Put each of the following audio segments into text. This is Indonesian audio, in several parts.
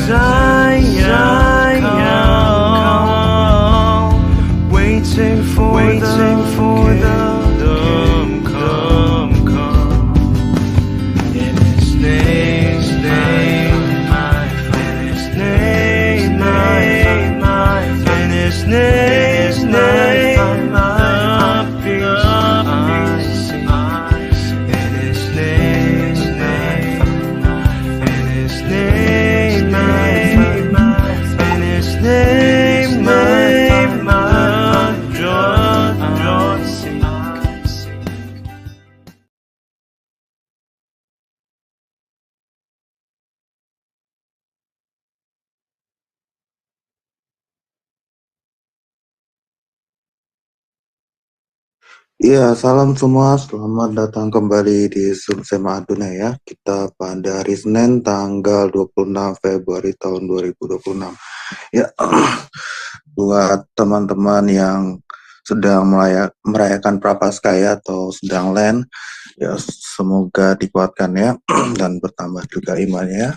sayang kau, waiting for the kingdom come. In His name, my friend, His name, my friend, His name, my peace I see. In His name, in His name, in His name, my joy seek. Iya, salam semua. Selamat datang kembali di Zoom Sema Adonai ya. Kita pada hari Senin tanggal 26 Februari tahun 2026. Ya, buat teman-teman yang sedang merayakan Prapaskah ya, atau sedang LEN, ya semoga dikuatkan ya dan bertambah juga imannya ya.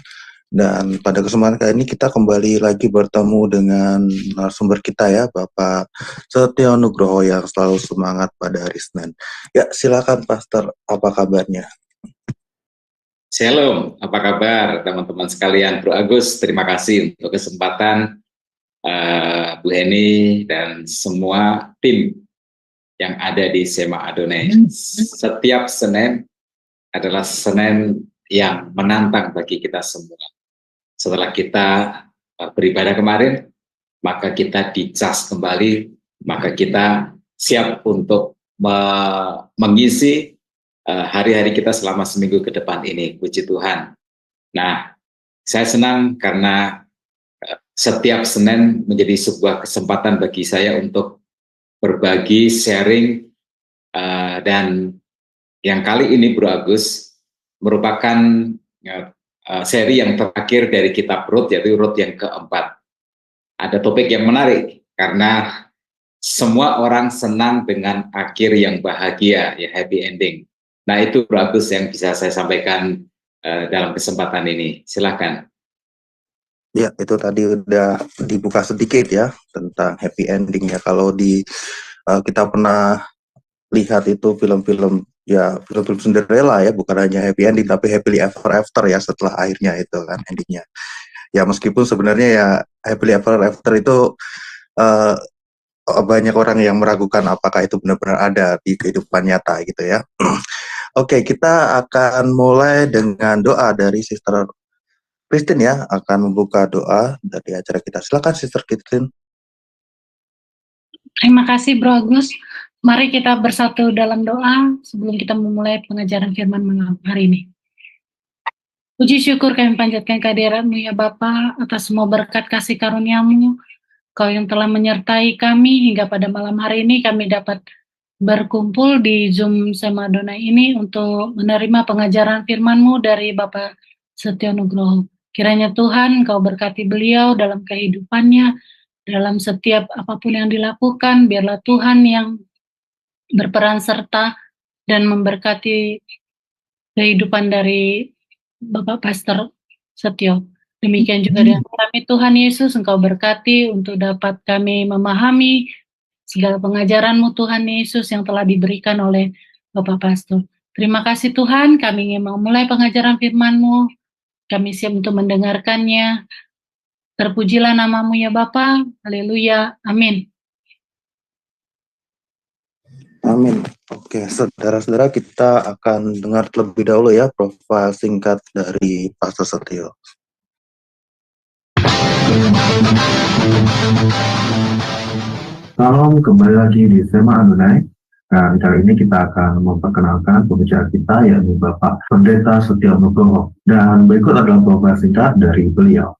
Dan pada kesempatan kali ini kita kembali lagi bertemu dengan narasumber kita ya, Bapak Setio Nugroho yang selalu semangat pada hari Senin. Ya, silakan Pastor, apa kabarnya? Shalom, apa kabar teman-teman sekalian? Bro Agus, terima kasih untuk kesempatan Bu Heni dan semua tim yang ada di Sema Adonai. Setiap Senin adalah Senin yang menantang bagi kita semua. Setelah kita beribadah kemarin, maka kita dicas kembali, maka kita siap untuk mengisi hari-hari kita selama seminggu ke depan ini. Puji Tuhan. Nah, saya senang karena setiap Senin menjadi sebuah kesempatan bagi saya untuk berbagi, sharing, dan yang kali ini Bro Agus merupakan seri yang terakhir dari kitab Rut, yaitu Rut yang keempat. Ada topik yang menarik karena semua orang senang dengan akhir yang bahagia, ya happy ending. Nah itu Bro Agus yang bisa saya sampaikan dalam kesempatan ini. Silakan. Ya, itu tadi udah dibuka sedikit ya tentang happy ending ya. Kalau kita pernah lihat itu film-film Cinderella ya, bukan hanya happy ending tapi happily ever after ya setelah akhirnya itu kan endingnya. Ya meskipun sebenarnya ya happily ever after itu banyak orang yang meragukan apakah itu benar-benar ada di kehidupan nyata gitu ya. Oke, kita akan mulai dengan doa dari Sister Christine ya, akan membuka doa dari acara kita. Silakan Sister Christine. Terima kasih Bro Agus. Mari kita bersatu dalam doa sebelum kita memulai pengajaran firman malam hari ini. Puji syukur kami panjatkan kehadirat-Mu ya Bapa atas semua berkat kasih karunia-Mu. Kau yang telah menyertai kami hingga pada malam hari ini kami dapat berkumpul di Zoom Sema Adonai ini untuk menerima pengajaran firman-Mu dari Bapak Setio Nugroho. Kiranya Tuhan Kau berkati beliau dalam kehidupannya, dalam setiap apapun yang dilakukan, biarlah Tuhan yang berperan serta dan memberkati kehidupan dari Bapak Pastor Setio. Demikian juga dengan kami Tuhan Yesus, Engkau berkati untuk dapat kami memahami segala pengajaran-Mu Tuhan Yesus yang telah diberikan oleh Bapak Pastor. Terima kasih Tuhan, kami ingin memulai pengajaran firman-Mu, kami siap untuk mendengarkannya. Terpujilah nama-Mu ya Bapa, haleluya, amin. Amin. Oke, saudara-saudara, kita akan dengar terlebih dahulu ya profil singkat dari Pastor Setio. Salam, kembali lagi di Sema Adonai. Nah, kali ini kita akan memperkenalkan pembicara kita, yaitu Bapak Pendeta Setio Nugroho. Dan berikut adalah profil singkat dari beliau.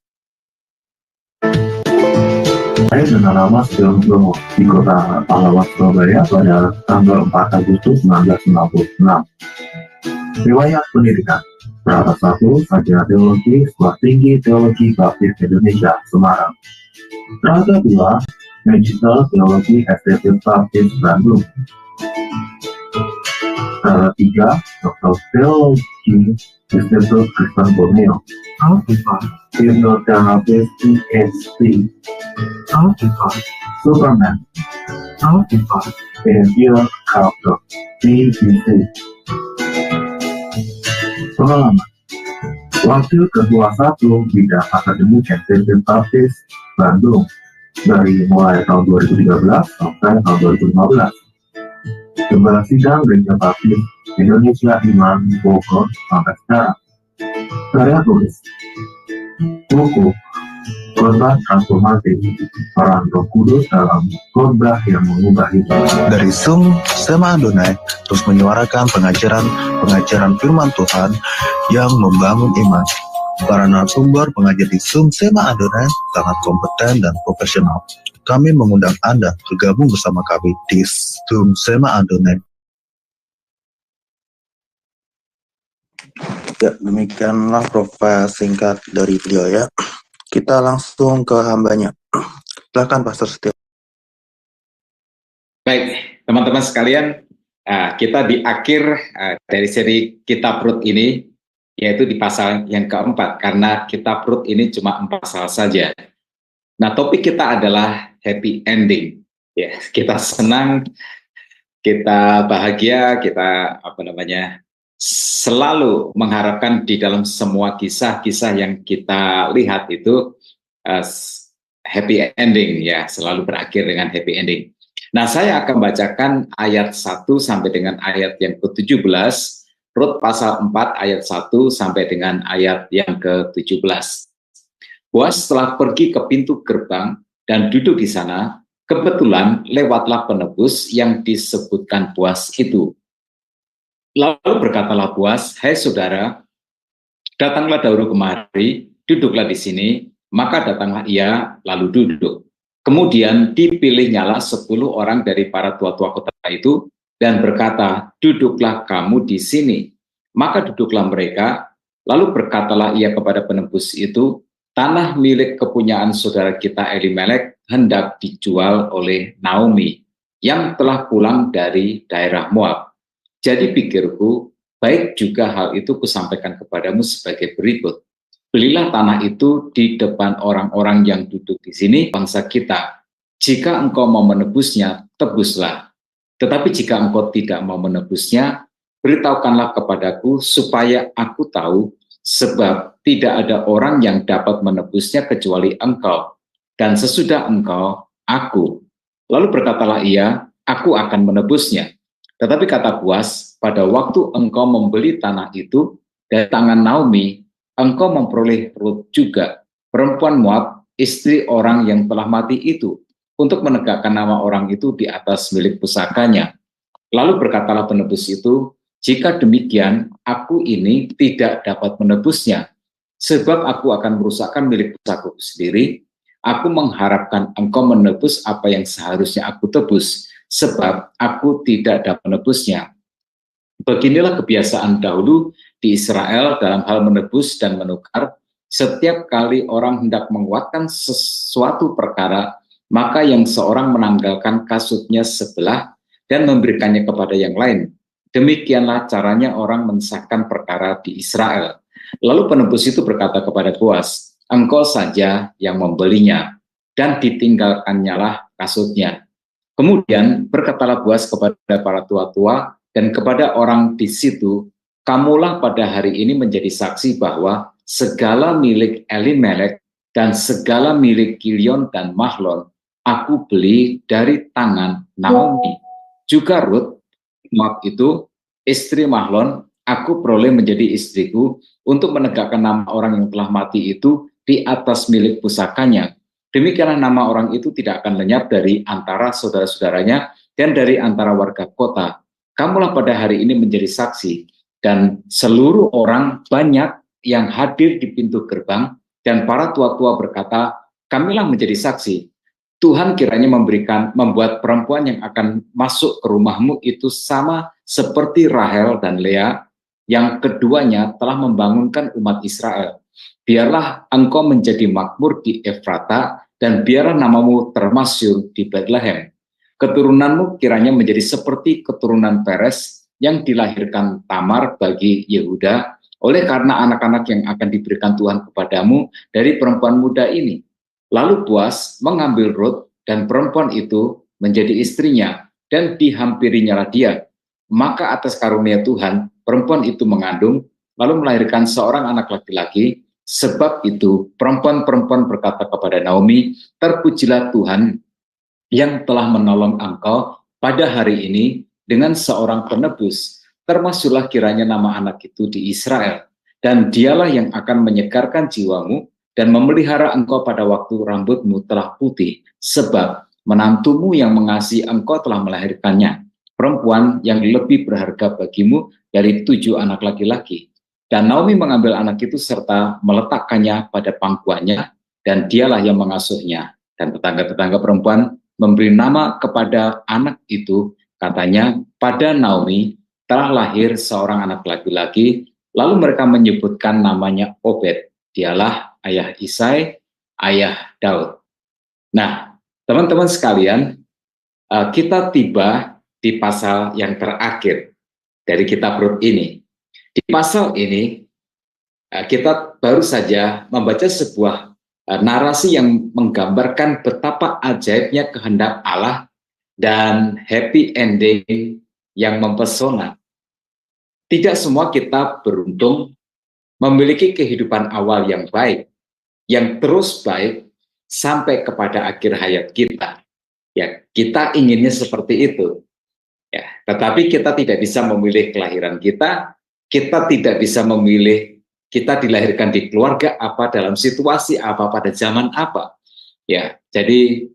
Saya dengan nama Setio Nugroho di kota Pahlawan, Surabaya pada tanggal 4 Agustus 1996. Riwayat pendidikan: Strata 1, Sarjana Teologi, Sekolah Tinggi Teologi Baptis Indonesia, Semarang. Strata 2, Magister Teologi STT Baptis Bandung. Strata 3, Doktor Teologi Institut Kristen Borneo, Alkitab, Hipnoterapis PhD, Alkitab, Superman, Alkitab, Behavior Culture, BBC. Pengalaman Wakil Ketua 1 Bidang Akademik SMP Baptis Bandung dari mulai tahun 2013 sampai tahun 2015. Gembala Sidang Gereja Baptis Indonesia Iman Bogor sampai sekarang. Karya tulis buku Khotbah Transformasi, Peran Roh Kudus dalam Khotbah yang Mengubah Hidup. Dari Zoom Sema Adonai terus menyuarakan pengajaran firman Tuhan yang membangun iman. Para narasumber pengajar di Zoom Sema Adonai sangat kompeten dan profesional. Kami mengundang Anda bergabung bersama kami di Zoom Sema Adonai. Ya, demikianlah profil singkat dari beliau ya. Kita langsung ke hambanya. Silakan Pastor Setia. Baik, teman-teman sekalian, kita di akhir dari seri Kitab Rut ini, yaitu di pasal yang keempat, karena Kitab Rut ini cuma 4 pasal saja. Nah, topik kita adalah happy ending. Ya, kita senang, kita bahagia, kita selalu mengharapkan di dalam semua kisah-kisah yang kita lihat itu happy ending, ya, selalu berakhir dengan happy ending. Nah, saya akan bacakan ayat 1 sampai dengan ayat yang ke-17, Rut pasal 4 ayat 1 sampai dengan ayat yang ke-17. Boas setelah pergi ke pintu gerbang dan duduk di sana, kebetulan lewatlah penebus yang disebutkan Boas itu. Lalu berkatalah Boas, "Hai saudara, datanglah dahulu kemari, duduklah di sini." Maka datanglah ia, lalu duduk. Kemudian dipilihnyalah 10 orang dari para tua-tua kota itu, dan berkata, "Duduklah kamu di sini." Maka duduklah mereka, lalu berkatalah ia kepada penebus itu, "Tanah milik kepunyaan saudara kita Elimelek hendak dijual oleh Naomi, yang telah pulang dari daerah Moab. Jadi pikirku, baik juga hal itu kusampaikan kepadamu sebagai berikut. Belilah tanah itu di depan orang-orang yang duduk di sini, bangsa kita. Jika engkau mau menebusnya, tebuslah. Tetapi jika engkau tidak mau menebusnya, beritahukanlah kepadaku supaya aku tahu, sebab tidak ada orang yang dapat menebusnya kecuali engkau. Dan sesudah engkau, aku." Lalu berkatalah ia, "Aku akan menebusnya." Tetapi kata Boas, "Pada waktu engkau membeli tanah itu dari tangan Naomi, engkau memperoleh Rut juga, perempuan Moab, istri orang yang telah mati itu, untuk menegakkan nama orang itu di atas milik pusakanya." Lalu berkatalah penebus itu, "Jika demikian, aku ini tidak dapat menebusnya, sebab aku akan merusakkan milik pusakaku sendiri. Aku mengharapkan engkau menebus apa yang seharusnya aku tebus, sebab aku tidak dapat menebusnya." Beginilah kebiasaan dahulu di Israel dalam hal menebus dan menukar. Setiap kali orang hendak menguatkan sesuatu perkara, maka yang seorang menanggalkan kasutnya sebelah dan memberikannya kepada yang lain. Demikianlah caranya orang mensahkan perkara di Israel. Lalu penebus itu berkata kepada Boas, "Engkau saja yang membelinya," dan ditinggalkannya lah kasutnya. Kemudian berkatalah Boas kepada para tua-tua dan kepada orang di situ, "Kamulah pada hari ini menjadi saksi bahwa segala milik Elimelek dan segala milik Kilion dan Mahlon aku beli dari tangan Naomi. Juga Rut, Moab itu, istri Mahlon, aku peroleh menjadi istriku untuk menegakkan nama orang yang telah mati itu di atas milik pusakanya. Demikianlah nama orang itu tidak akan lenyap dari antara saudara-saudaranya dan dari antara warga kota. Kamulah pada hari ini menjadi saksi." Dan seluruh orang banyak yang hadir di pintu gerbang, dan para tua-tua berkata, "Kamilah menjadi saksi. Tuhan kiranya membuat perempuan yang akan masuk ke rumahmu itu sama seperti Rahel dan Lea, yang keduanya telah membangunkan umat Israel. Biarlah engkau menjadi makmur di Efrata, dan biarlah namamu termasyhur di Bethlehem. Keturunanmu kiranya menjadi seperti keturunan Peres yang dilahirkan Tamar bagi Yehuda, oleh karena anak-anak yang akan diberikan Tuhan kepadamu dari perempuan muda ini. Lalu Boaz mengambil Rut dan perempuan itu menjadi istrinya dan dihampirinya dia. Maka atas karunia Tuhan, perempuan itu mengandung lalu melahirkan seorang anak laki-laki. Sebab itu perempuan-perempuan berkata kepada Naomi, terpujilah Tuhan yang telah menolong engkau pada hari ini dengan seorang penebus. Termasuklah kiranya nama anak itu di Israel. Dan dialah yang akan menyegarkan jiwamu dan memelihara engkau pada waktu rambutmu telah putih. Sebab menantumu yang mengasihi engkau telah melahirkannya. Perempuan yang lebih berharga bagimu dari 7 anak laki-laki. Dan Naomi mengambil anak itu serta meletakkannya pada pangkuannya, dan dialah yang mengasuhnya. Dan tetangga-tetangga perempuan memberi nama kepada anak itu, katanya, pada Naomi telah lahir seorang anak laki-laki, lalu mereka menyebutkan namanya Obed. Dialah ayah Isai, ayah Daud. Nah, teman-teman sekalian, kita tiba di pasal yang terakhir dari kitab Rut ini. Di pasal ini, kita baru saja membaca sebuah narasi yang menggambarkan betapa ajaibnya kehendak Allah dan happy ending yang mempesona. Tidak semua kita beruntung memiliki kehidupan awal yang baik, yang terus baik sampai kepada akhir hayat kita. Ya, kita inginnya seperti itu. Ya, tetapi kita tidak bisa memilih kelahiran kita. Kita tidak bisa memilih kita dilahirkan di keluarga apa, dalam situasi apa, pada zaman apa. Ya, jadi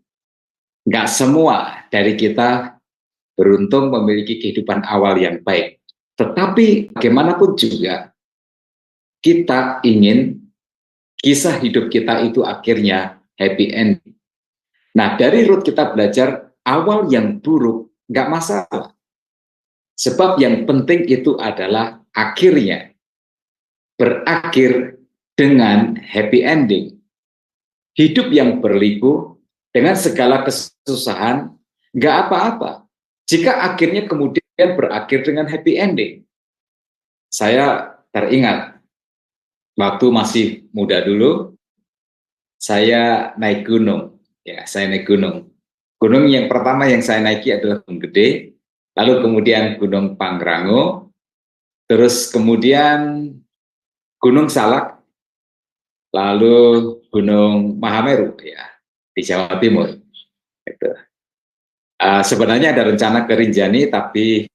nggak semua dari kita beruntung memiliki kehidupan awal yang baik. Tetapi bagaimanapun juga kita ingin kisah hidup kita itu akhirnya happy end. Nah, dari Rut kita belajar awal yang buruk nggak masalah. Sebab yang penting itu adalah akhirnya berakhir dengan happy ending. Hidup yang berliku dengan segala kesusahan, nggak apa-apa. Jika akhirnya kemudian berakhir dengan happy ending. Saya teringat, waktu masih muda dulu, saya naik gunung. Ya, saya naik gunung. Gunung yang pertama yang saya naiki adalah Gunung Gede, lalu kemudian Gunung Pangrango, terus kemudian Gunung Salak, lalu Gunung Mahameru ya di Jawa Timur. Itu. Sebenarnya ada rencana ke Rinjani, tapi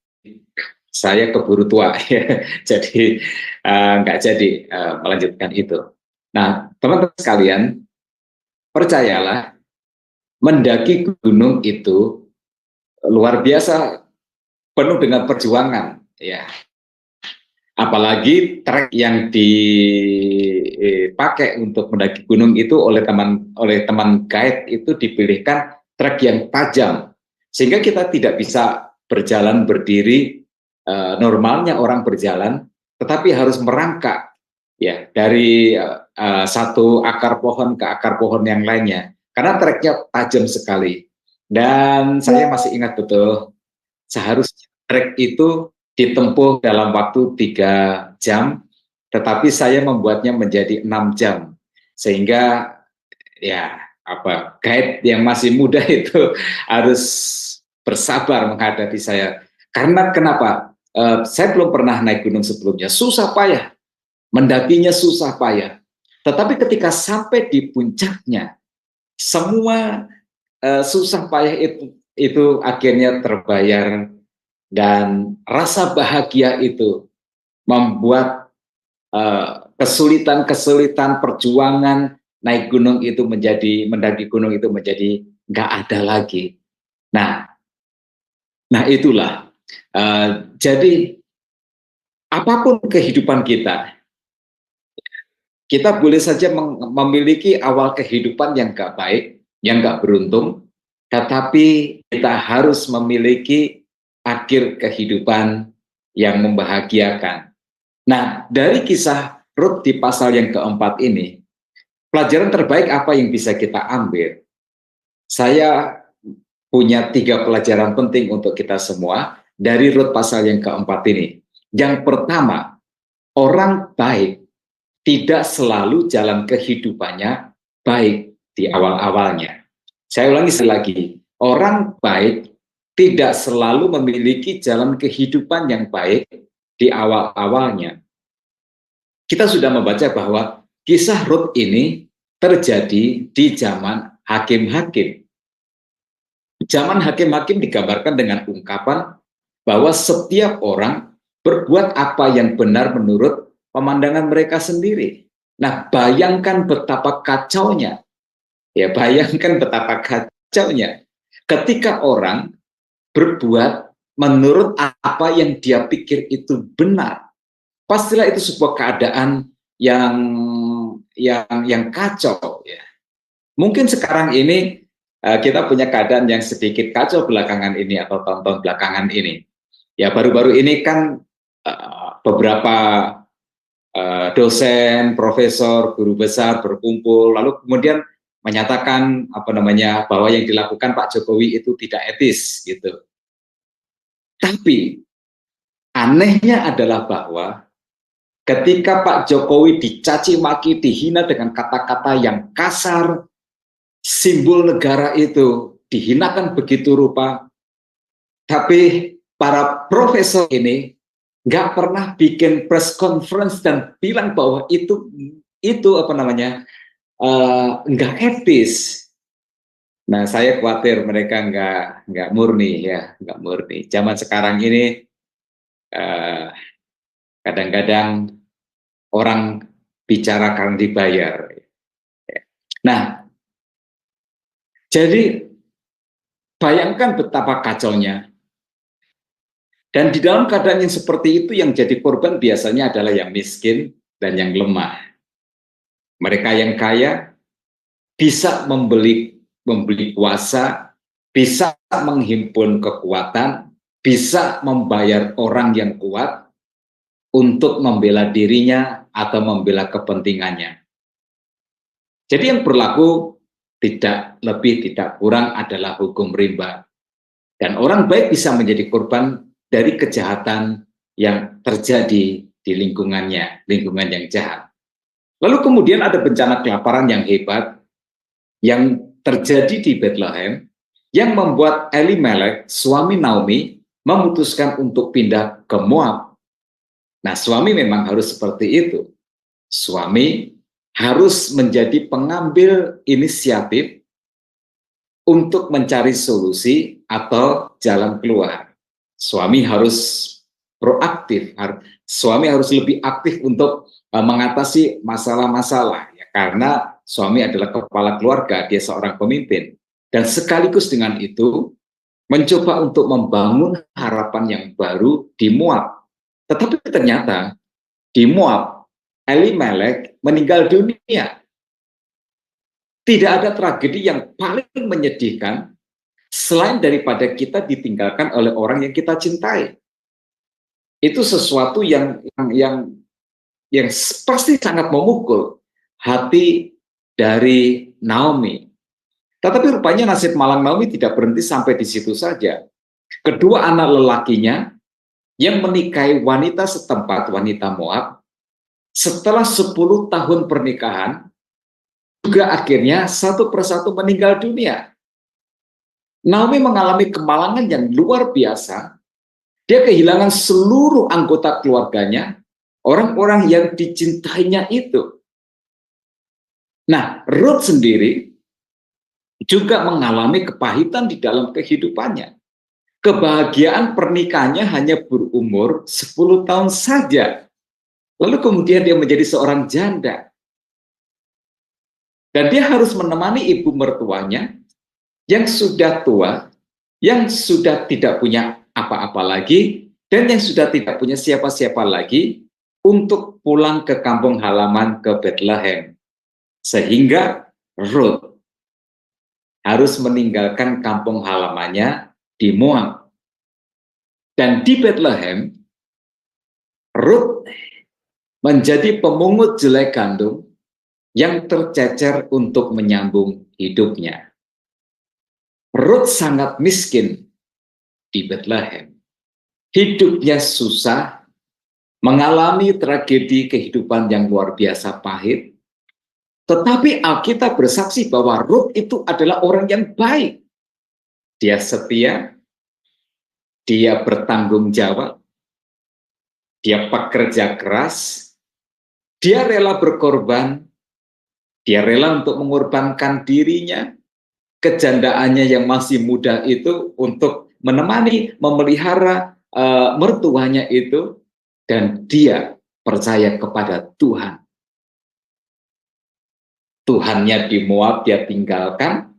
saya keburu tua, ya. Jadi nggak jadi melanjutkan itu. Nah, teman-teman sekalian, percayalah, mendaki gunung itu luar biasa, penuh dengan perjuangan, ya. Apalagi trek yang dipakai untuk mendaki gunung itu oleh teman guide itu dipilihkan trek yang tajam, sehingga kita tidak bisa berjalan berdiri normalnya orang berjalan, tetapi harus merangkak ya dari satu akar pohon ke akar pohon yang lainnya, karena treknya tajam sekali. Dan saya masih ingat betul, seharusnya trek itu ditempuh dalam waktu 3 jam, tetapi saya membuatnya menjadi 6 jam, sehingga ya guide yang masih muda itu harus bersabar menghadapi saya. Karena kenapa? Saya belum pernah naik gunung sebelumnya, susah payah, mendakinya susah payah. Tetapi ketika sampai di puncaknya, semua susah payah itu akhirnya terbayar. Dan rasa bahagia itu membuat kesulitan-kesulitan perjuangan naik gunung itu mendaki gunung itu menjadi nggak ada lagi. Nah itulah. Jadi apapun kehidupan kita boleh saja memiliki awal kehidupan yang nggak baik, yang nggak beruntung, tetapi kita harus memiliki akhir kehidupan yang membahagiakan. Nah, dari kisah Rut di pasal yang keempat ini, pelajaran terbaik apa yang bisa kita ambil? Saya punya 3 pelajaran penting untuk kita semua dari Rut pasal yang keempat ini. Yang pertama, orang baik tidak selalu jalan kehidupannya baik di awal-awalnya. Saya ulangi sekali lagi, orang baik tidak selalu memiliki jalan kehidupan yang baik di awal-awalnya. Kita sudah membaca bahwa kisah Rut ini terjadi di zaman hakim-hakim. Zaman hakim-hakim digambarkan dengan ungkapan bahwa setiap orang berbuat apa yang benar menurut pemandangan mereka sendiri. Nah, bayangkan betapa kacaunya. Ya, bayangkan betapa kacaunya ketika orang berbuat menurut apa yang dia pikir itu benar. Pastilah itu sebuah keadaan yang kacau ya. Mungkin sekarang ini kita punya keadaan yang sedikit kacau belakangan ini atau tahun-tahun belakangan ini. Ya, baru-baru ini kan beberapa dosen, profesor, guru besar berkumpul lalu kemudian menyatakan bahwa yang dilakukan Pak Jokowi itu tidak etis gitu. Tapi anehnya adalah bahwa ketika Pak Jokowi dicaci maki, dihina dengan kata-kata yang kasar, simbol negara itu dihinakan begitu rupa, tapi para profesor ini nggak pernah bikin press conference dan bilang bahwa itu nggak etis. Nah, saya khawatir mereka nggak murni ya, nggak murni. Zaman sekarang ini kadang-kadang orang bicara karena dibayar. Nah, jadi bayangkan betapa kacaunya. Dan di dalam keadaan yang seperti itu yang jadi korban biasanya adalah yang miskin dan yang lemah. Mereka yang kaya bisa membeli kuasa, bisa menghimpun kekuatan, bisa membayar orang yang kuat untuk membela dirinya atau membela kepentingannya. Jadi yang berlaku tidak lebih tidak kurang adalah hukum rimba. Dan orang baik bisa menjadi korban dari kejahatan yang terjadi di lingkungannya, lingkungan yang jahat. Lalu kemudian ada bencana kelaparan yang hebat yang terjadi di Bethlehem yang membuat Elimelek, suami Naomi, memutuskan untuk pindah ke Moab. Nah, suami memang harus seperti itu. Suami harus menjadi pengambil inisiatif untuk mencari solusi atau jalan keluar. Suami harus proaktif, suami harus lebih aktif untuk mengatasi masalah-masalah, ya, karena suami adalah kepala keluarga, dia seorang pemimpin. Dan sekaligus dengan itu, mencoba untuk membangun harapan yang baru di Moab. Tetapi ternyata di Moab, Elimelek meninggal dunia. Tidak ada tragedi yang paling menyedihkan selain daripada kita ditinggalkan oleh orang yang kita cintai. Itu sesuatu yang pasti sangat memukul hati dari Naomi. Tetapi rupanya nasib malang Naomi tidak berhenti sampai di situ saja. Kedua anak lelakinya yang menikahi wanita setempat, wanita Moab, setelah 10 tahun pernikahan, juga akhirnya satu persatu meninggal dunia. Naomi mengalami kemalangan yang luar biasa. Dia kehilangan seluruh anggota keluarganya, orang-orang yang dicintainya itu. Nah, Ruth sendiri juga mengalami kepahitan di dalam kehidupannya. Kebahagiaan pernikahannya hanya berumur 10 tahun saja. Lalu kemudian dia menjadi seorang janda. Dan dia harus menemani ibu mertuanya yang sudah tua, yang sudah tidak punya apa-apa lagi, dan yang sudah tidak punya siapa-siapa lagi untuk pulang ke kampung halaman ke Bethlehem. Sehingga Ruth harus meninggalkan kampung halamannya di Moab. Dan di Bethlehem, Ruth menjadi pemungut jelai gandum yang tercecer untuk menyambung hidupnya. Ruth sangat miskin di Bethlehem. Hidupnya susah, mengalami tragedi kehidupan yang luar biasa pahit. Tetapi Alkitab bersaksi bahwa Rut itu adalah orang yang baik. Dia setia, dia bertanggung jawab, dia pekerja keras, dia rela berkorban, dia rela untuk mengorbankan dirinya, kejandaannya yang masih muda itu untuk menemani, memelihara mertuanya itu, dan dia percaya kepada Tuhan. Tuhannya di Moab dia tinggalkan,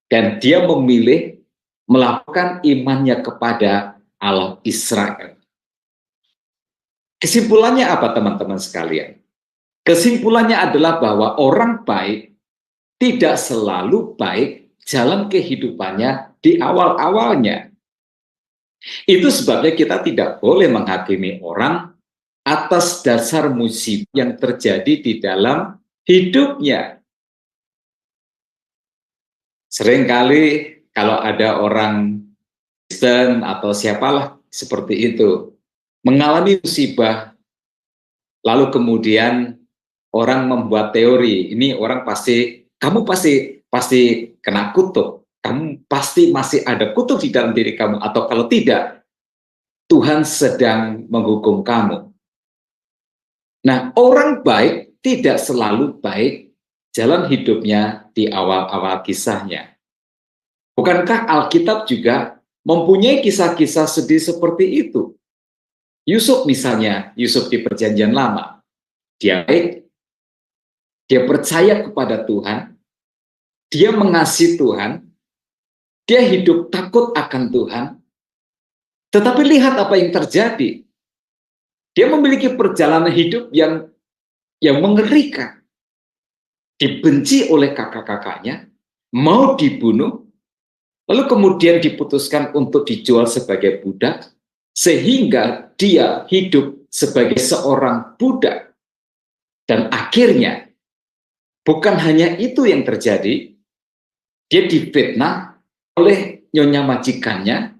dan dia memilih melakukan imannya kepada Allah Israel. Kesimpulannya apa teman-teman sekalian? Kesimpulannya adalah bahwa orang baik tidak selalu baik jalan kehidupannya di awal-awalnya. Itu sebabnya kita tidak boleh menghakimi orang atas dasar musibah yang terjadi di dalam hidupnya. Seringkali kalau ada orang Kristen atau siapalah seperti itu mengalami musibah, lalu kemudian orang membuat teori, ini orang kamu pasti kena kutuk, kamu pasti masih ada kutuk di dalam diri kamu, atau kalau tidak, Tuhan sedang menghukum kamu. Nah, orang baik tidak selalu baik jalan hidupnya di awal-awal kisahnya. Bukankah Alkitab juga mempunyai kisah-kisah sedih seperti itu? Yusuf misalnya, Yusuf di Perjanjian Lama, dia baik, dia percaya kepada Tuhan, dia mengasihi Tuhan, dia hidup takut akan Tuhan, tetapi lihat apa yang terjadi. Dia memiliki perjalanan hidup yang mengerikan. Dibenci oleh kakak-kakaknya, mau dibunuh, lalu kemudian diputuskan untuk dijual sebagai budak, sehingga dia hidup sebagai seorang budak. Dan akhirnya, bukan hanya itu yang terjadi, dia difitnah oleh nyonya majikannya,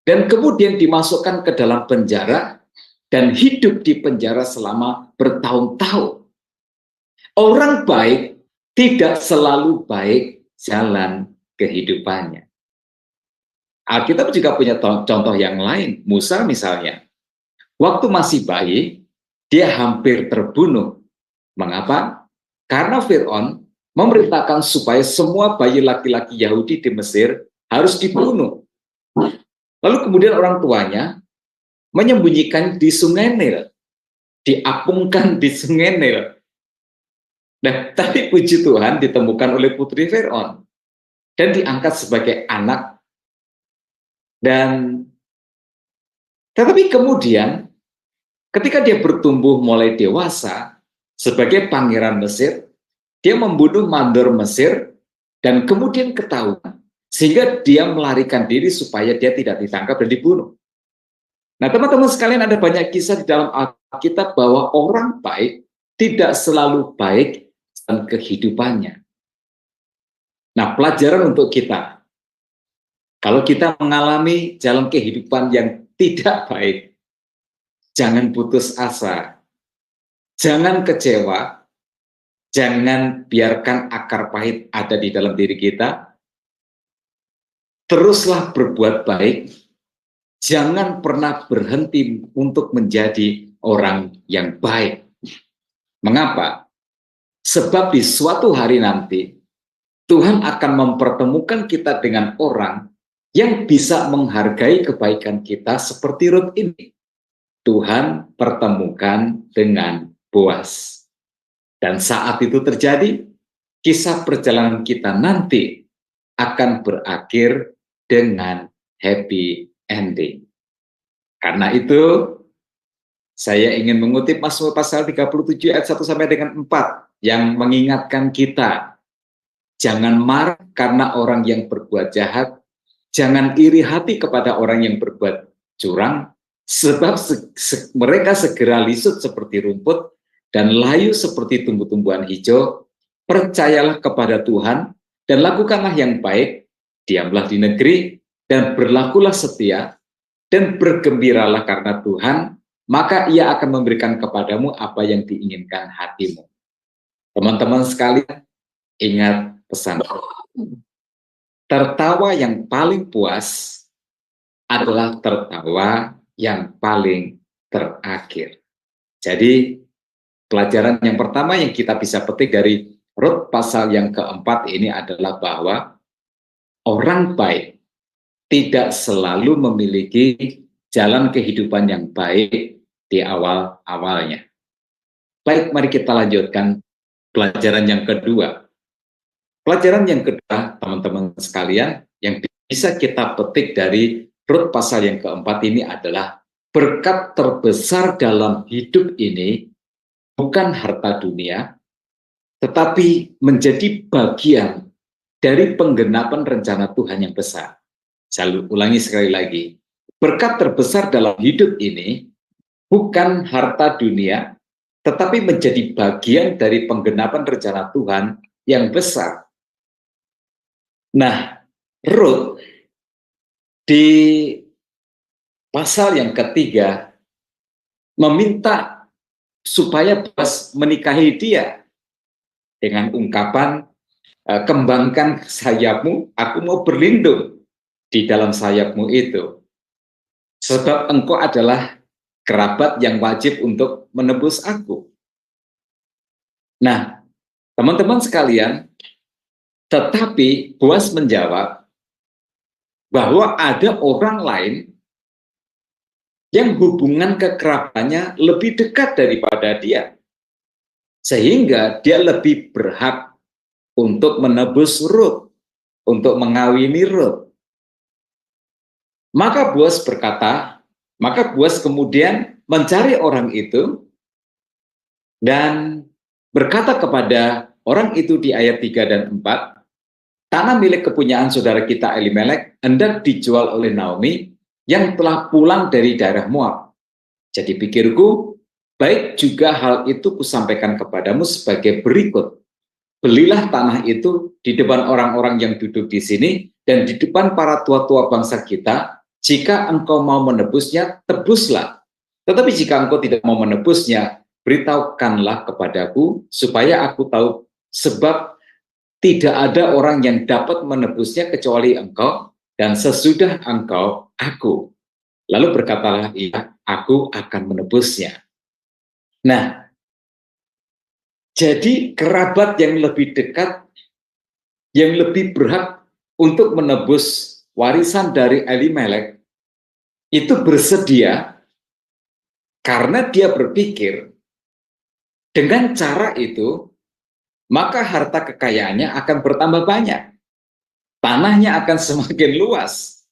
dan kemudian dimasukkan ke dalam penjara, dan hidup di penjara selama bertahun-tahun. Orang baik tidak selalu baik jalan kehidupannya. Alkitab juga punya contoh yang lain. Musa misalnya, waktu masih bayi, dia hampir terbunuh. Mengapa? Karena Fir'aun memerintahkan supaya semua bayi laki-laki Yahudi di Mesir harus dibunuh. Lalu kemudian orang tuanya menyembunyikan di Sungai Nil, diapungkan di Sungai Nil. Nah, tapi puji Tuhan ditemukan oleh putri Fir'aun dan diangkat sebagai anak. Dan tetapi kemudian ketika dia bertumbuh mulai dewasa sebagai pangeran Mesir, dia membunuh mandor Mesir dan kemudian ketahuan, sehingga dia melarikan diri supaya dia tidak ditangkap dan dibunuh. Nah, teman-teman sekalian, ada banyak kisah di dalam Alkitab bahwa orang baik tidak selalu baik dalam kehidupannya. Nah, pelajaran untuk kita, kalau kita mengalami jalan kehidupan yang tidak baik, jangan putus asa, jangan kecewa, jangan biarkan akar pahit ada di dalam diri kita. Teruslah berbuat baik, jangan pernah berhenti untuk menjadi orang yang baik. Mengapa? Sebab di suatu hari nanti, Tuhan akan mempertemukan kita dengan orang yang bisa menghargai kebaikan kita seperti Rut ini. Tuhan pertemukan dengan Boaz. Dan saat itu terjadi, kisah perjalanan kita nanti akan berakhir dengan happy ending. Karena itu, saya ingin mengutip Mazmur pasal 37 ayat 1 sampai dengan 4 yang mengingatkan kita, jangan marah karena orang yang berbuat jahat, jangan iri hati kepada orang yang berbuat curang, sebab mereka segera lisut seperti rumput dan layu seperti tumbuh-tumbuhan hijau. Percayalah kepada Tuhan dan lakukanlah yang baik, diamlah di negeri dan berlakulah setia, dan bergembiralah karena Tuhan maka ia akan memberikan kepadamu apa yang diinginkan hatimu. Teman-teman sekalian, ingat pesan. Tertawa yang paling puas adalah tertawa yang paling terakhir. Jadi, pelajaran yang pertama yang kita bisa petik dari Rut pasal yang keempat ini adalah bahwa orang baik tidak selalu memiliki jalan kehidupan yang baik di awal-awalnya. Baik, mari kita lanjutkan pelajaran yang kedua. Pelajaran yang kedua, teman-teman sekalian, yang bisa kita petik dari Rut pasal yang keempat ini adalah berkat terbesar dalam hidup ini bukan harta dunia, tetapi menjadi bagian dari penggenapan rencana Tuhan yang besar. Saya ulangi sekali lagi, berkat terbesar dalam hidup ini bukan harta dunia, tetapi menjadi bagian dari penggenapan rencana Tuhan yang besar. Nah, Rut di pasal yang ketiga meminta supaya Boaz menikahi dia dengan ungkapan, kembangkan sayapmu, aku mau berlindung di dalam sayapmu itu. Sebab engkau adalah kerabat yang wajib untuk menebus aku. Nah, teman-teman sekalian, tetapi Boaz menjawab bahwa ada orang lain yang hubungan kekerabatannya lebih dekat daripada dia. Sehingga dia lebih berhak untuk menebus Rut, untuk mengawini Rut. Maka Boaz kemudian mencari orang itu dan berkata kepada orang itu di ayat 3 dan 4, tanah milik kepunyaan saudara kita Elimelek hendak dijual oleh Naomi yang telah pulang dari daerah Moab. Jadi pikirku, baik juga hal itu kusampaikan kepadamu sebagai berikut. Belilah tanah itu di depan orang-orang yang duduk di sini dan di depan para tua-tua bangsa kita. Jika engkau mau menebusnya, tebuslah. Tetapi jika engkau tidak mau menebusnya, beritahukanlah kepadaku supaya aku tahu, sebab tidak ada orang yang dapat menebusnya kecuali engkau, dan sesudah engkau, aku. Lalu berkatalah ia, aku akan menebusnya. Nah, jadi kerabat yang lebih dekat, yang lebih berhak untuk menebus warisan dari Elimelek, itu bersedia karena dia berpikir dengan cara itu, maka harta kekayaannya akan bertambah banyak. Tanahnya akan semakin luas.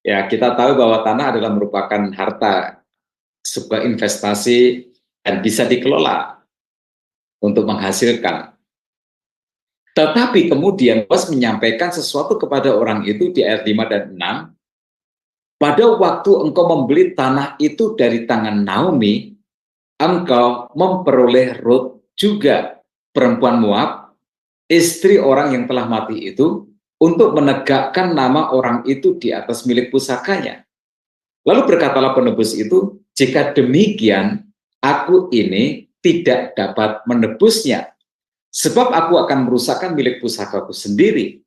Ya, kita tahu bahwa tanah adalah merupakan harta, sebuah investasi dan bisa dikelola untuk menghasilkan. Tetapi kemudian Boaz menyampaikan sesuatu kepada orang itu di ayat 5 dan 6. Pada waktu engkau membeli tanah itu dari tangan Naomi, engkau memperoleh Rut juga, perempuan Moab, istri orang yang telah mati itu, untuk menegakkan nama orang itu di atas milik pusakanya. Lalu berkatalah penebus itu, jika demikian, aku ini tidak dapat menebusnya, sebab aku akan merusakkan milik pusakaku sendiri.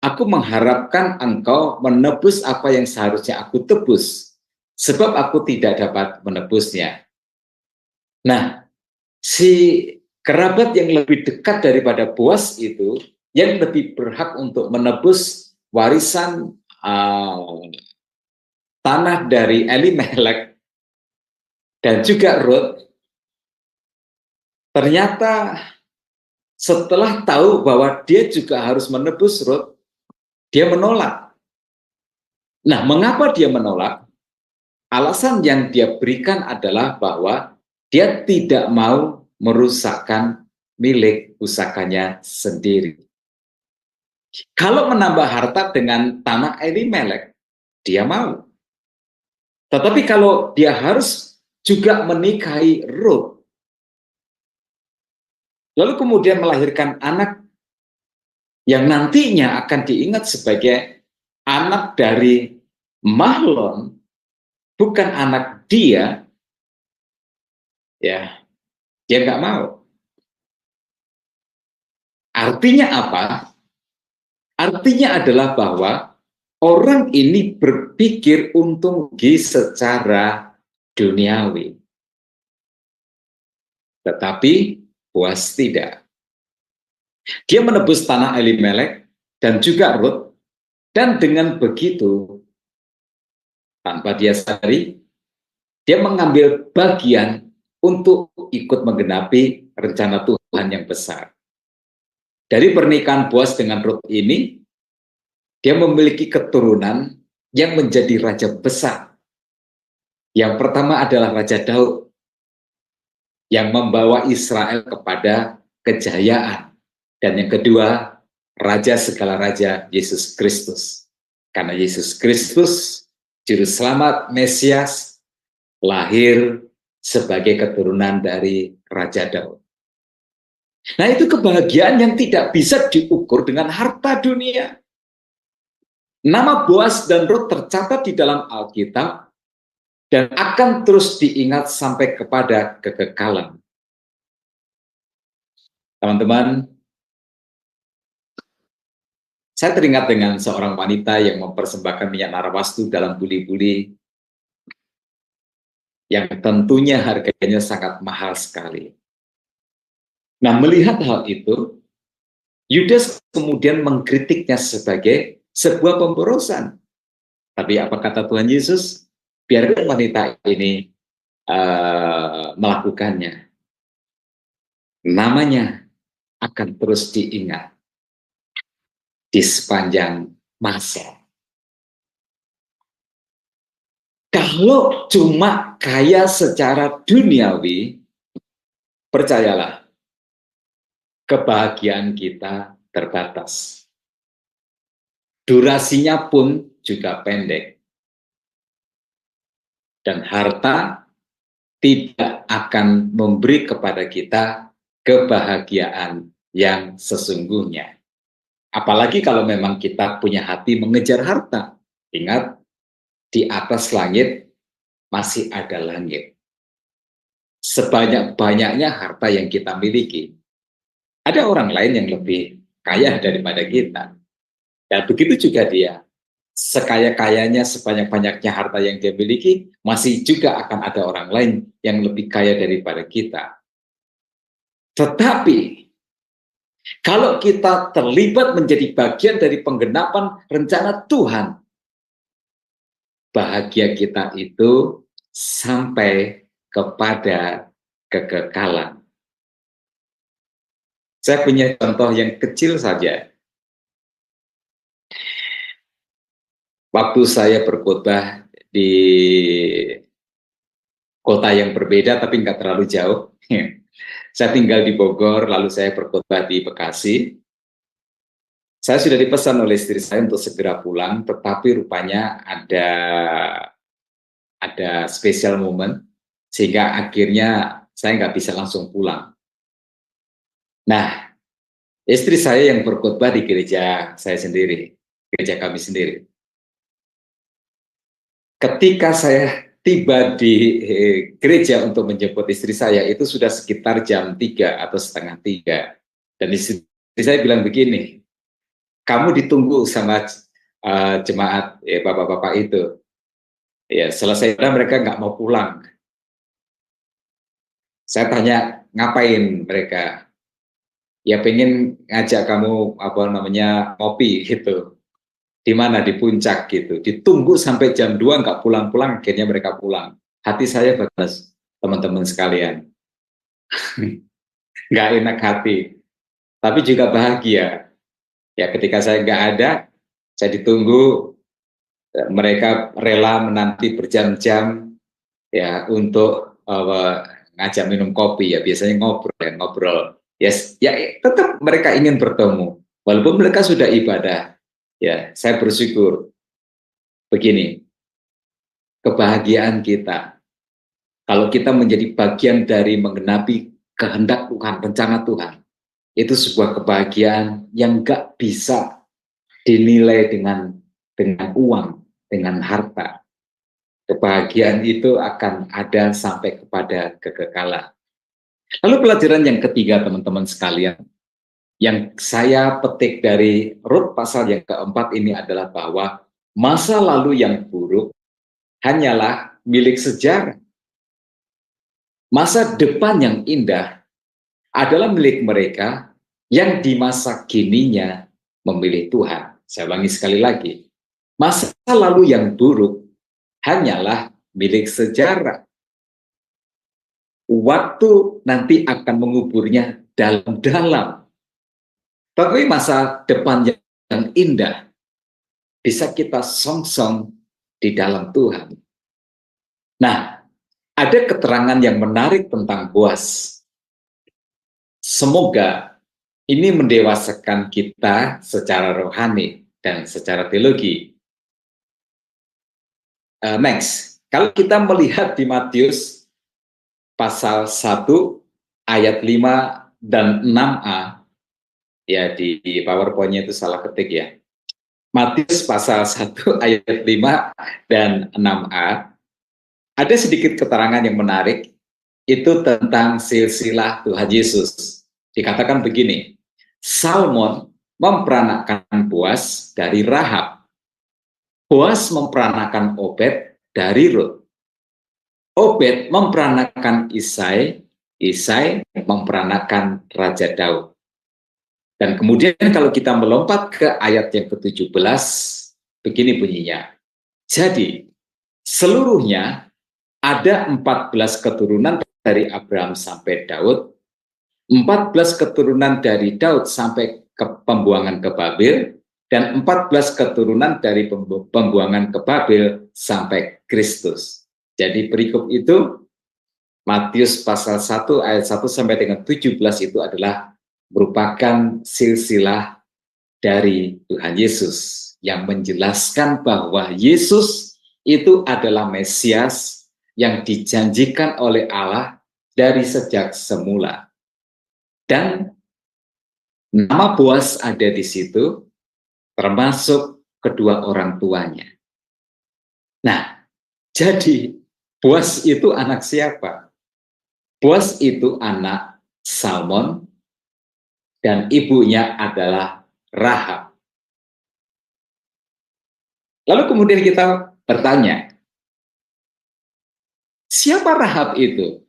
Aku mengharapkan engkau menebus apa yang seharusnya aku tebus, sebab aku tidak dapat menebusnya. Nah, si kerabat yang lebih dekat daripada Boaz itu, yang lebih berhak untuk menebus warisan tanah dari Elimelek dan juga Rut, ternyata setelah tahu bahwa dia juga harus menebus Rut, dia menolak. Nah, mengapa dia menolak? Alasan yang dia berikan adalah bahwa dia tidak mau merusakkan milik pusakanya sendiri. Kalau menambah harta dengan tanah Elimelek, dia mau. Tetapi kalau dia harus juga menikahi Rut, lalu kemudian melahirkan anak yang nantinya akan diingat sebagai anak dari Mahlon, bukan anak dia, ya dia nggak mau. Artinya apa? Artinya adalah bahwa orang ini berpikir untung rugi secara duniawi. Tetapi Boaz tidak. Dia menebus tanah Elimelek dan juga Rut, dan dengan begitu, tanpa dia sadari, dia mengambil bagian untuk ikut menggenapi rencana Tuhan yang besar. Dari pernikahan Boaz dengan Rut ini, dia memiliki keturunan yang menjadi raja besar. Yang pertama adalah Raja Daud, yang membawa Israel kepada kejayaan. Dan yang kedua, Raja segala Raja, Yesus Kristus. Karena Yesus Kristus, Juru Selamat, Mesias, lahir sebagai keturunan dari Raja Daud. Nah, itu kebahagiaan yang tidak bisa diukur dengan harta dunia. Nama Boaz dan Rut tercatat di dalam Alkitab dan akan terus diingat sampai kepada kekekalan. Teman-teman, saya teringat dengan seorang wanita yang mempersembahkan minyak narwastu dalam buli-buli yang tentunya harganya sangat mahal sekali. Nah, melihat hal itu, Yudas kemudian mengkritiknya sebagai sebuah pemborosan. Tapi apa kata Tuhan Yesus? Biarkan wanita ini melakukannya. Namanya akan terus diingat di sepanjang masa. Kalau cuma kaya secara duniawi, percayalah, kebahagiaan kita terbatas. Durasinya pun juga pendek. Dan harta tidak akan memberi kepada kita kebahagiaan yang sesungguhnya. Apalagi kalau memang kita punya hati mengejar harta. Ingat, di atas langit masih ada langit. Sebanyak-banyaknya harta yang kita miliki, ada orang lain yang lebih kaya daripada kita. Dan begitu juga dia. Sekaya-kayanya, sebanyak-banyaknya harta yang dia miliki, masih juga akan ada orang lain yang lebih kaya daripada kita. Tetapi, kalau kita terlibat menjadi bagian dari penggenapan rencana Tuhan, bahagia kita itu sampai kepada kekekalan. Saya punya contoh yang kecil saja. Waktu saya berkhotbah di kota yang berbeda tapi nggak terlalu jauh. Saya tinggal di Bogor, lalu saya berkhotbah di Bekasi. Saya sudah dipesan oleh istri saya untuk segera pulang, tetapi rupanya ada special moment, sehingga akhirnya saya nggak bisa langsung pulang. Nah, istri saya yang berkhotbah di gereja saya sendiri, gereja kami sendiri. Ketika saya tiba di gereja untuk menjemput istri saya, itu sudah sekitar jam 3 atau setengah 3. Dan istri saya bilang begini, kamu ditunggu sama jemaat bapak-bapak itu. Ya, selesai mereka nggak mau pulang. Saya tanya, ngapain mereka? Ya pengen ngajak kamu ngopi gitu. Di mana? Di puncak gitu. Ditunggu sampai jam 2 nggak pulang-pulang, akhirnya mereka pulang. Hati saya bagus, teman-teman sekalian. Nggak enak hati, tapi juga bahagia. Ya ketika saya nggak ada, saya ditunggu, mereka rela menanti berjam-jam ya untuk ngajak minum kopi, ya biasanya ngobrol. Yes, ya tetap mereka ingin bertemu, walaupun mereka sudah ibadah. Ya, saya bersyukur. Begini, kebahagiaan kita, kalau kita menjadi bagian dari menggenapi kehendak Tuhan, rencana Tuhan, itu sebuah kebahagiaan yang nggak bisa dinilai dengan uang, dengan harta. Kebahagiaan itu akan ada sampai kepada kekekalan. Lalu pelajaran yang ketiga, teman-teman sekalian, yang saya petik dari Rut pasal yang keempat ini adalah bahwa masa lalu yang buruk hanyalah milik sejarah. Masa depan yang indah adalah milik mereka yang di masa kininya memilih Tuhan. Saya ulangi sekali lagi. Masa lalu yang buruk hanyalah milik sejarah. Waktu nanti akan menguburnya dalam-dalam. Tapi masa depan yang indah bisa kita songsong di dalam Tuhan. Nah, ada keterangan yang menarik tentang Boaz. Semoga ini mendewasakan kita secara rohani dan secara teologi. Next, kalau kita melihat di Matius pasal 1 ayat 5 dan 6a, ya di PowerPoint-nya itu salah ketik ya. Matius pasal 1 ayat 5 dan 6a, ada sedikit keterangan yang menarik, itu tentang silsilah Tuhan Yesus. Dikatakan begini, Salmon memperanakan Boaz dari Rahab. Boaz memperanakan Obed dari Rut. Obed memperanakan Isai, Isai memperanakan Raja Daud. Dan kemudian kalau kita melompat ke ayat yang ke-17, begini bunyinya. Jadi, seluruhnya ada 14 keturunan dari Abraham sampai Daud, 14 keturunan dari Daud sampai ke pembuangan ke Babel, dan 14 keturunan dari pembuangan ke Babel sampai Kristus. Jadi perikop itu, Matius pasal 1 ayat 1 sampai dengan 17 itu adalah merupakan silsilah dari Tuhan Yesus yang menjelaskan bahwa Yesus itu adalah Mesias yang dijanjikan oleh Allah dari sejak semula. Dan nama Boaz ada di situ, termasuk kedua orang tuanya. Nah, jadi Boaz itu anak siapa? Boaz itu anak Salmon dan ibunya adalah Rahab. Lalu kemudian kita bertanya, siapa Rahab itu?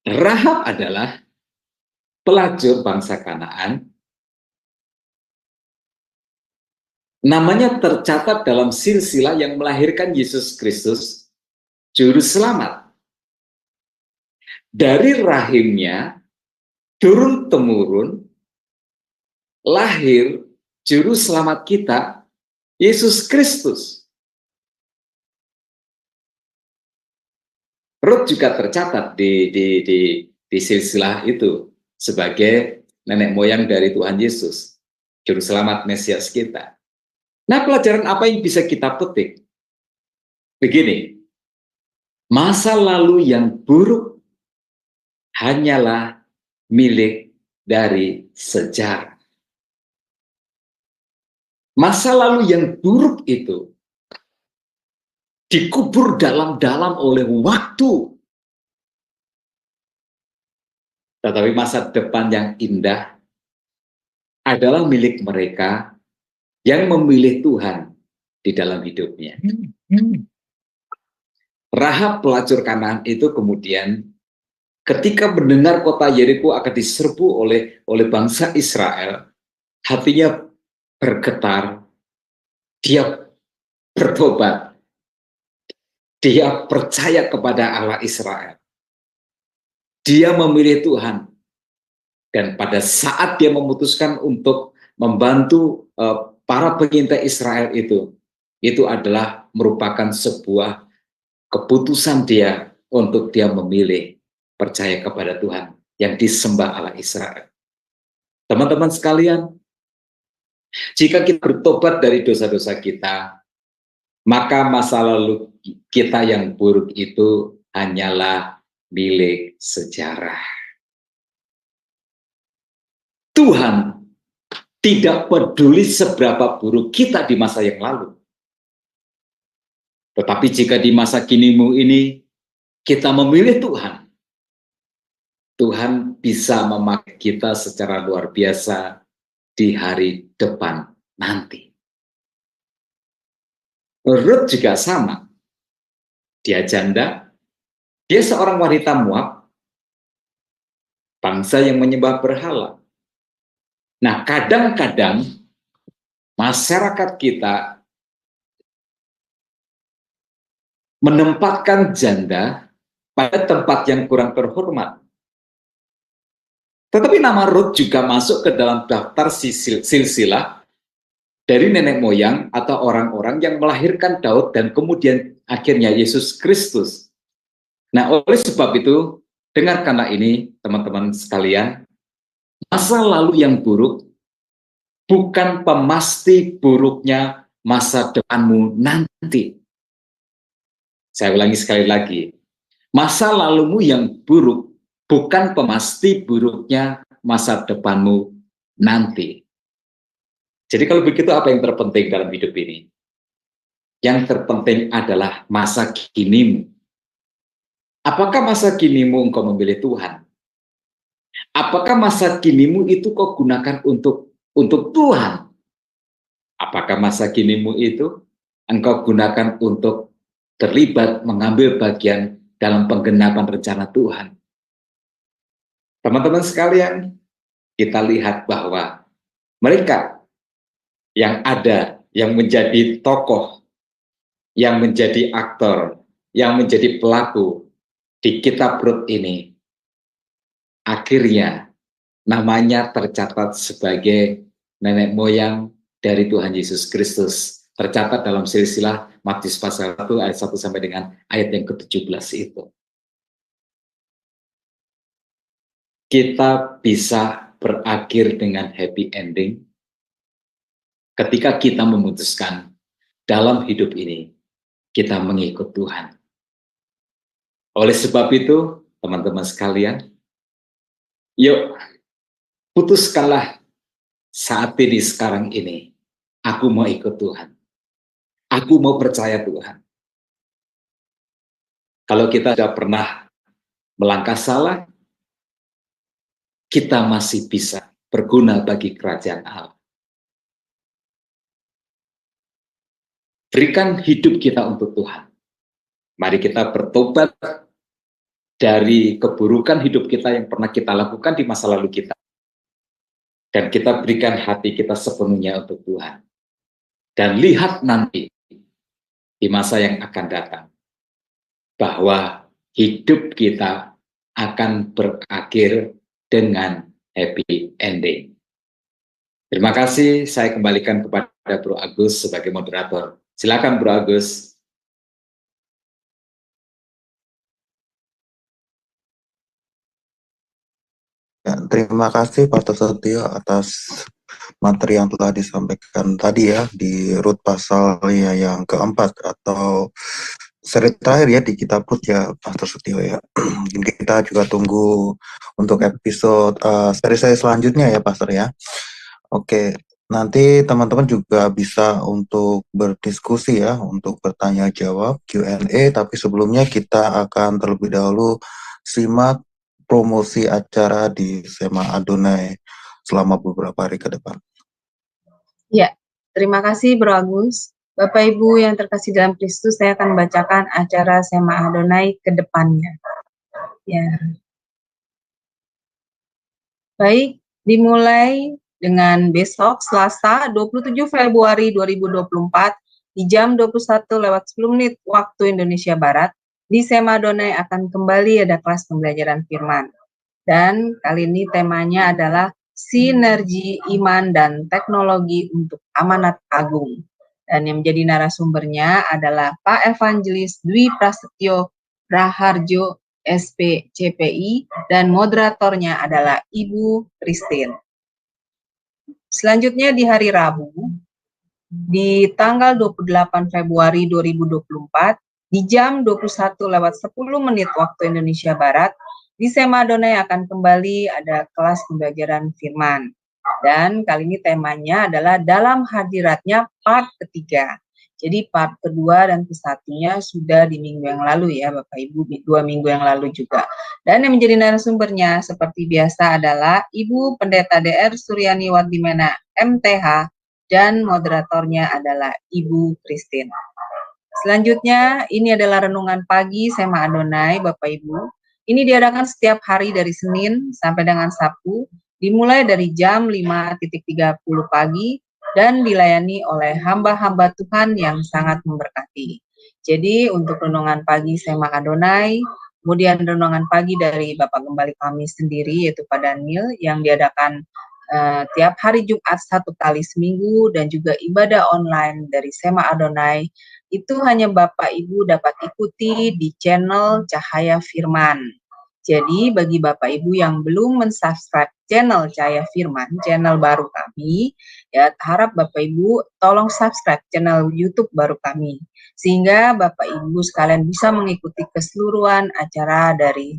Rahab adalah pelacur bangsa Kanaan. Namanya tercatat dalam silsilah yang melahirkan Yesus Kristus, Juru Selamat. Dari rahimnya, turun-temurun, lahir Juru Selamat kita, Yesus Kristus. Rut juga tercatat di silsilah itu sebagai nenek moyang dari Tuhan Yesus, Juru Selamat Mesias kita. Nah, pelajaran apa yang bisa kita petik? Begini, masa lalu yang buruk hanyalah milik dari sejarah. Masa lalu yang buruk itu dikubur dalam-dalam oleh waktu. Tetapi masa depan yang indah adalah milik mereka yang memilih Tuhan di dalam hidupnya. Rahab pelacur Kanaan itu kemudian ketika mendengar kota Yeriko akan diserbu oleh bangsa Israel, hatinya bergetar, dia bertobat, dia percaya kepada Allah Israel. Dia memilih Tuhan. Dan pada saat dia memutuskan untuk membantu para pengintai Israel itu adalah merupakan sebuah keputusan dia untuk dia memilih percaya kepada Tuhan yang disembah Allah Israel. Teman-teman sekalian, jika kita bertobat dari dosa-dosa kita, maka masa lalu kita yang buruk itu hanyalah milik sejarah. Tuhan tidak peduli seberapa buruk kita di masa yang lalu. Tetapi jika di masa kinimu ini kita memilih Tuhan, Tuhan bisa memakai kita secara luar biasa di hari depan nanti. Ruth juga sama. Dia janda, dia seorang wanita Moab, bangsa yang menyembah berhala. Nah, kadang-kadang masyarakat kita menempatkan janda pada tempat yang kurang terhormat. Tetapi nama Ruth juga masuk ke dalam daftar silsilah dari nenek moyang atau orang-orang yang melahirkan Daud dan kemudian akhirnya Yesus Kristus. Nah, oleh sebab itu, dengarkanlah ini teman-teman sekalian, masa lalu yang buruk bukan pemasti buruknya masa depanmu nanti. Saya ulangi sekali lagi, masa lalumu yang buruk bukan pemasti buruknya masa depanmu nanti. Jadi kalau begitu apa yang terpenting dalam hidup ini? Yang terpenting adalah masa kinimu. Apakah masa kinimu engkau memilih Tuhan? Apakah masa kinimu itu kau gunakan untuk Tuhan? Apakah masa kinimu itu engkau gunakan untuk terlibat mengambil bagian dalam penggenapan rencana Tuhan? Teman-teman sekalian, kita lihat bahwa mereka yang ada, yang menjadi tokoh, yang menjadi aktor, yang menjadi pelaku di kitab Rut ini, akhirnya namanya tercatat sebagai nenek moyang dari Tuhan Yesus Kristus. Tercatat dalam silsilah Matius pasal 1 ayat 1 sampai dengan ayat yang ke-17 itu. Kita bisa berakhir dengan happy ending ketika kita memutuskan dalam hidup ini kita mengikut Tuhan. Oleh sebab itu, teman-teman sekalian, yuk putuskanlah saat ini sekarang ini, aku mau ikut Tuhan. Aku mau percaya Tuhan. Kalau kita sudah pernah melangkah salah, kita masih bisa berguna bagi kerajaan Allah. Berikan hidup kita untuk Tuhan. Mari kita bertobat dari keburukan hidup kita yang pernah kita lakukan di masa lalu kita. Dan kita berikan hati kita sepenuhnya untuk Tuhan. Dan lihat nanti di masa yang akan datang bahwa hidup kita akan berakhir dengan happy ending. Terima kasih, saya kembalikan kepada Bro Agus sebagai moderator. Silakan Bro Agus. Ya, terima kasih Pastor Setio atas materi yang telah disampaikan tadi ya di Rut pasalnya yang keempat atau seri terakhir ya di kitab Rut ya Pastor Setio ya. Mungkin kita juga tunggu untuk episode seri selanjutnya ya Pastor ya. Oke, nanti teman-teman juga bisa untuk berdiskusi ya, untuk bertanya jawab Q&A, tapi sebelumnya kita akan terlebih dahulu simak promosi acara di Sema Adonai selama beberapa hari ke depan. Ya, terima kasih Bro Agus. Bapak Ibu yang terkasih dalam Kristus, saya akan membacakan acara Sema Adonai ke depannya. Ya. Baik, dimulai dengan besok Selasa 27 Februari 2024 di jam 21:10 waktu Indonesia Barat. Di Sema Adonai akan kembali ada kelas pembelajaran firman. Dan kali ini temanya adalah sinergi iman dan teknologi untuk amanat agung. Dan yang menjadi narasumbernya adalah Pak Evangelis Dwi Prasetyo Raharjo SPCPI dan moderatornya adalah Ibu Christine. Selanjutnya di hari Rabu, di tanggal 28 Februari 2024, di jam 21:10 waktu Indonesia Barat, di Sema Adonai akan kembali ada kelas pembelajaran firman. Dan kali ini temanya adalah dalam hadiratnya part ketiga. Jadi part kedua dan kesatunya sudah di minggu yang lalu ya Bapak Ibu, 2 minggu yang lalu juga. Dan yang menjadi narasumbernya seperti biasa adalah Ibu Pendeta DR Suryani Wardimena MTH dan moderatornya adalah Ibu Christine. Selanjutnya ini adalah renungan pagi Sema Adonai Bapak Ibu. Ini diadakan setiap hari dari Senin sampai dengan Sabtu, dimulai dari jam 5.30 pagi dan dilayani oleh hamba-hamba Tuhan yang sangat memberkati. Jadi untuk renungan pagi Sema Adonai, kemudian renungan pagi dari Bapak Gembala kami sendiri yaitu Pak Daniel yang diadakan tiap hari Jumat 1 kali seminggu dan juga ibadah online dari Sema Adonai itu hanya Bapak Ibu dapat ikuti di channel Cahaya Firman. Jadi bagi Bapak Ibu yang belum mensubscribe channel Cahaya Firman, channel baru kami, ya harap Bapak Ibu tolong subscribe channel YouTube baru kami. Sehingga Bapak Ibu sekalian bisa mengikuti keseluruhan acara dari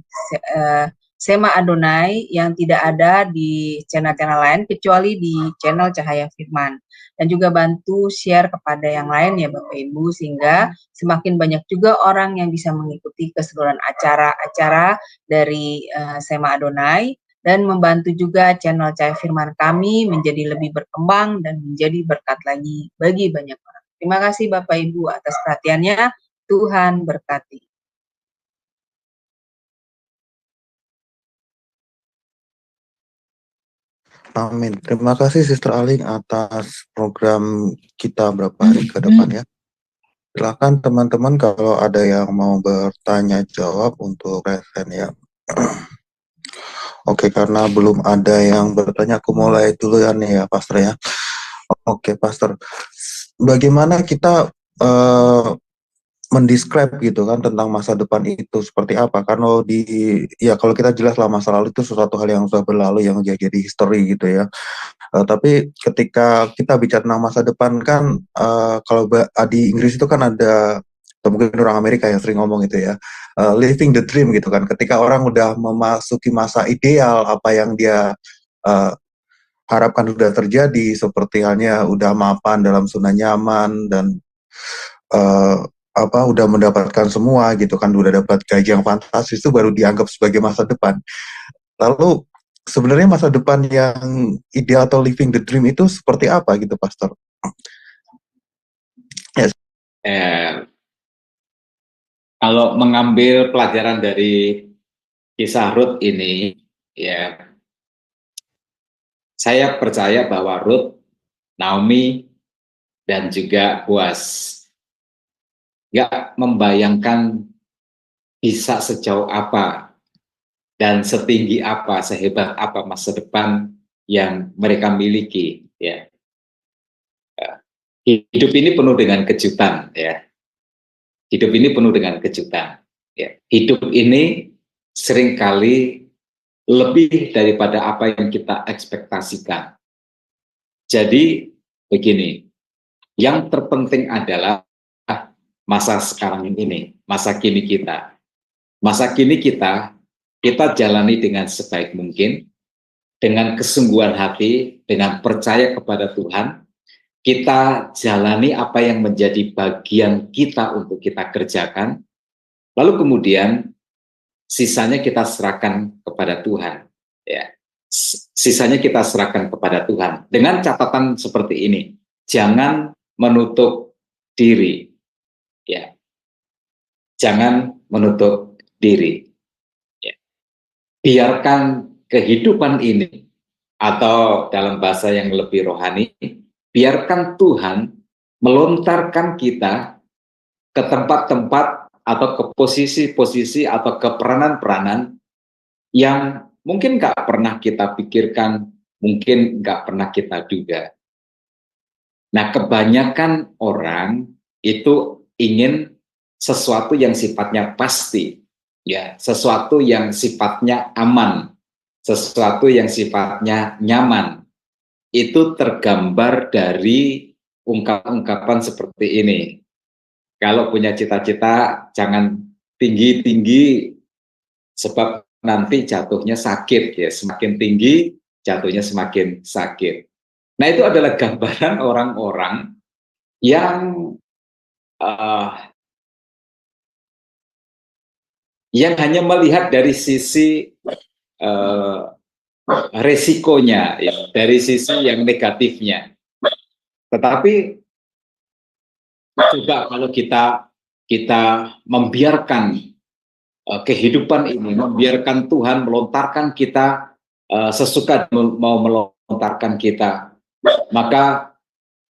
Sema Adonai yang tidak ada di channel-channel lain kecuali di channel Cahaya Firman. Dan juga bantu share kepada yang lain ya Bapak Ibu sehingga semakin banyak juga orang yang bisa mengikuti keseluruhan acara-acara dari Sema Adonai dan membantu juga channel Cahaya Firman kami menjadi lebih berkembang dan menjadi berkat lagi bagi banyak orang. Terima kasih Bapak Ibu atas perhatiannya. Tuhan berkati. Amin. Terima kasih Sister Aling atas program kita berapa hari ke depan ya. Silakan teman-teman kalau ada yang mau bertanya jawab untuk resen ya. Oke, karena belum ada yang bertanya, aku mulai dulu ya nih ya Pastor ya. Oke Pastor, bagaimana kita mendescribe gitu kan tentang masa depan itu seperti apa? Karena kalau kita jelas lah masa lalu itu sesuatu hal yang sudah berlalu yang jadi history gitu ya. Tapi ketika kita bicara tentang masa depan kan kalau di Inggris itu kan ada, atau mungkin orang Amerika yang sering ngomong itu ya, living the dream gitu kan. Ketika orang udah memasuki masa ideal apa yang dia harapkan sudah terjadi, seperti halnya udah mapan dalam zona nyaman dan udah mendapatkan semua gitu kan, udah dapat gaji yang fantastis, itu baru dianggap sebagai masa depan. Lalu sebenarnya masa depan yang ideal atau living the dream itu seperti apa gitu Pastor? Yes. Kalau mengambil pelajaran dari kisah Ruth ini, ya, saya percaya bahwa Ruth, Naomi, dan juga Boaz nggak membayangkan bisa sejauh apa dan setinggi apa, sehebat apa masa depan yang mereka miliki. Ya, hidup ini penuh dengan kejutan. Ya, hidup ini penuh dengan kejutan. Ya, hidup ini seringkali lebih daripada apa yang kita ekspektasikan. Jadi begini, yang terpenting adalah masa sekarang ini, masa kini kita. Masa kini kita jalani dengan sebaik mungkin, dengan kesungguhan hati, dengan percaya kepada Tuhan. Kita jalani apa yang menjadi bagian kita untuk kita kerjakan. Lalu kemudian sisanya kita serahkan kepada Tuhan. Ya. Sisanya kita serahkan kepada Tuhan. Dengan catatan seperti ini, jangan menutup diri. Ya, jangan menutup diri. Ya. Biarkan kehidupan ini, atau dalam bahasa yang lebih rohani, biarkan Tuhan melontarkan kita ke tempat-tempat atau ke posisi-posisi atau ke peranan-peranan yang mungkin nggak pernah kita pikirkan, mungkin nggak pernah kita duga. Nah, kebanyakan orang itu ingin sesuatu yang sifatnya pasti, ya, sesuatu yang sifatnya aman, sesuatu yang sifatnya nyaman. Itu tergambar dari ungkapan-ungkapan seperti ini. Kalau punya cita-cita, jangan tinggi-tinggi, sebab nanti jatuhnya sakit, ya. Semakin tinggi, jatuhnya semakin sakit. Nah, itu adalah gambaran orang-orang yang hanya melihat dari sisi resikonya, ya, dari sisi yang negatifnya. Tetapi coba kalau kita membiarkan kehidupan ini, membiarkan Tuhan melontarkan kita sesuka mau melontarkan kita, maka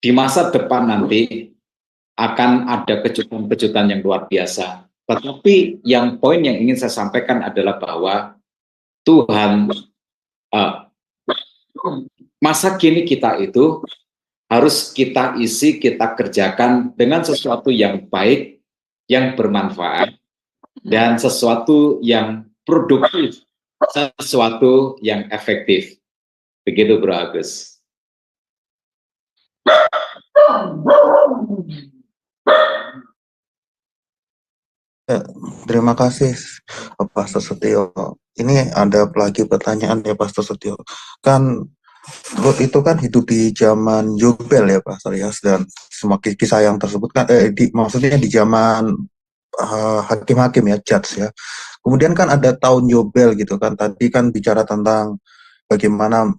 di masa depan nanti akan ada kejutan-kejutan yang luar biasa. Tetapi poin yang ingin saya sampaikan adalah bahwa Tuhan, masa kini kita itu harus kita isi, kita kerjakan dengan sesuatu yang baik, yang bermanfaat, dan sesuatu yang produktif, sesuatu yang efektif. Begitu, Bro Agus. Terima kasih Pastor Setio. Ini ada lagi pertanyaan ya Pastor Setio. Kan itu kan hidup di zaman Yobel ya Pastor ya, dan semakin kisah yang tersebut kan maksudnya di zaman hakim-hakim ya, judge ya. Kemudian kan ada tahun Yobel gitu kan. Tadi kan bicara tentang bagaimana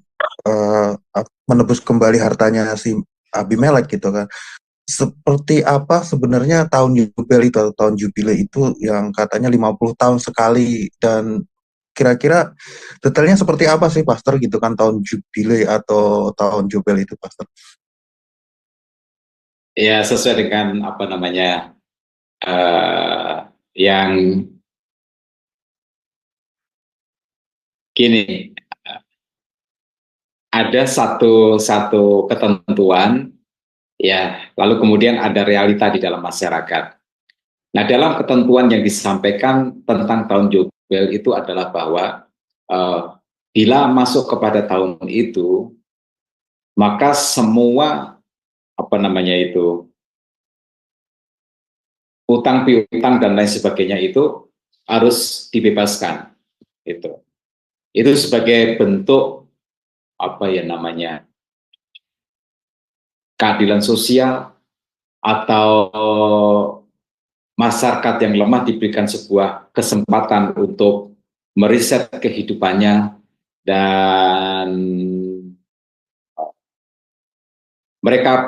menebus kembali hartanya si Abimelek gitu kan. Seperti apa sebenarnya tahun Yobel itu atau tahun Jubile itu yang katanya 50 tahun sekali, dan kira-kira detailnya seperti apa sih Pastor gitu kan tahun Jubile atau tahun Jubel itu Pastor? Ya, sesuai dengan apa namanya yang gini, ada satu ketentuan ya, lalu kemudian ada realita di dalam masyarakat. Nah, dalam ketentuan yang disampaikan tentang tahun Yobel itu adalah bahwa bila masuk kepada tahun itu, maka semua apa namanya itu utang piutang dan lain sebagainya itu harus dibebaskan. Itu sebagai bentuk apa ya namanya keadilan sosial, atau masyarakat yang lemah diberikan sebuah kesempatan untuk meriset kehidupannya, dan mereka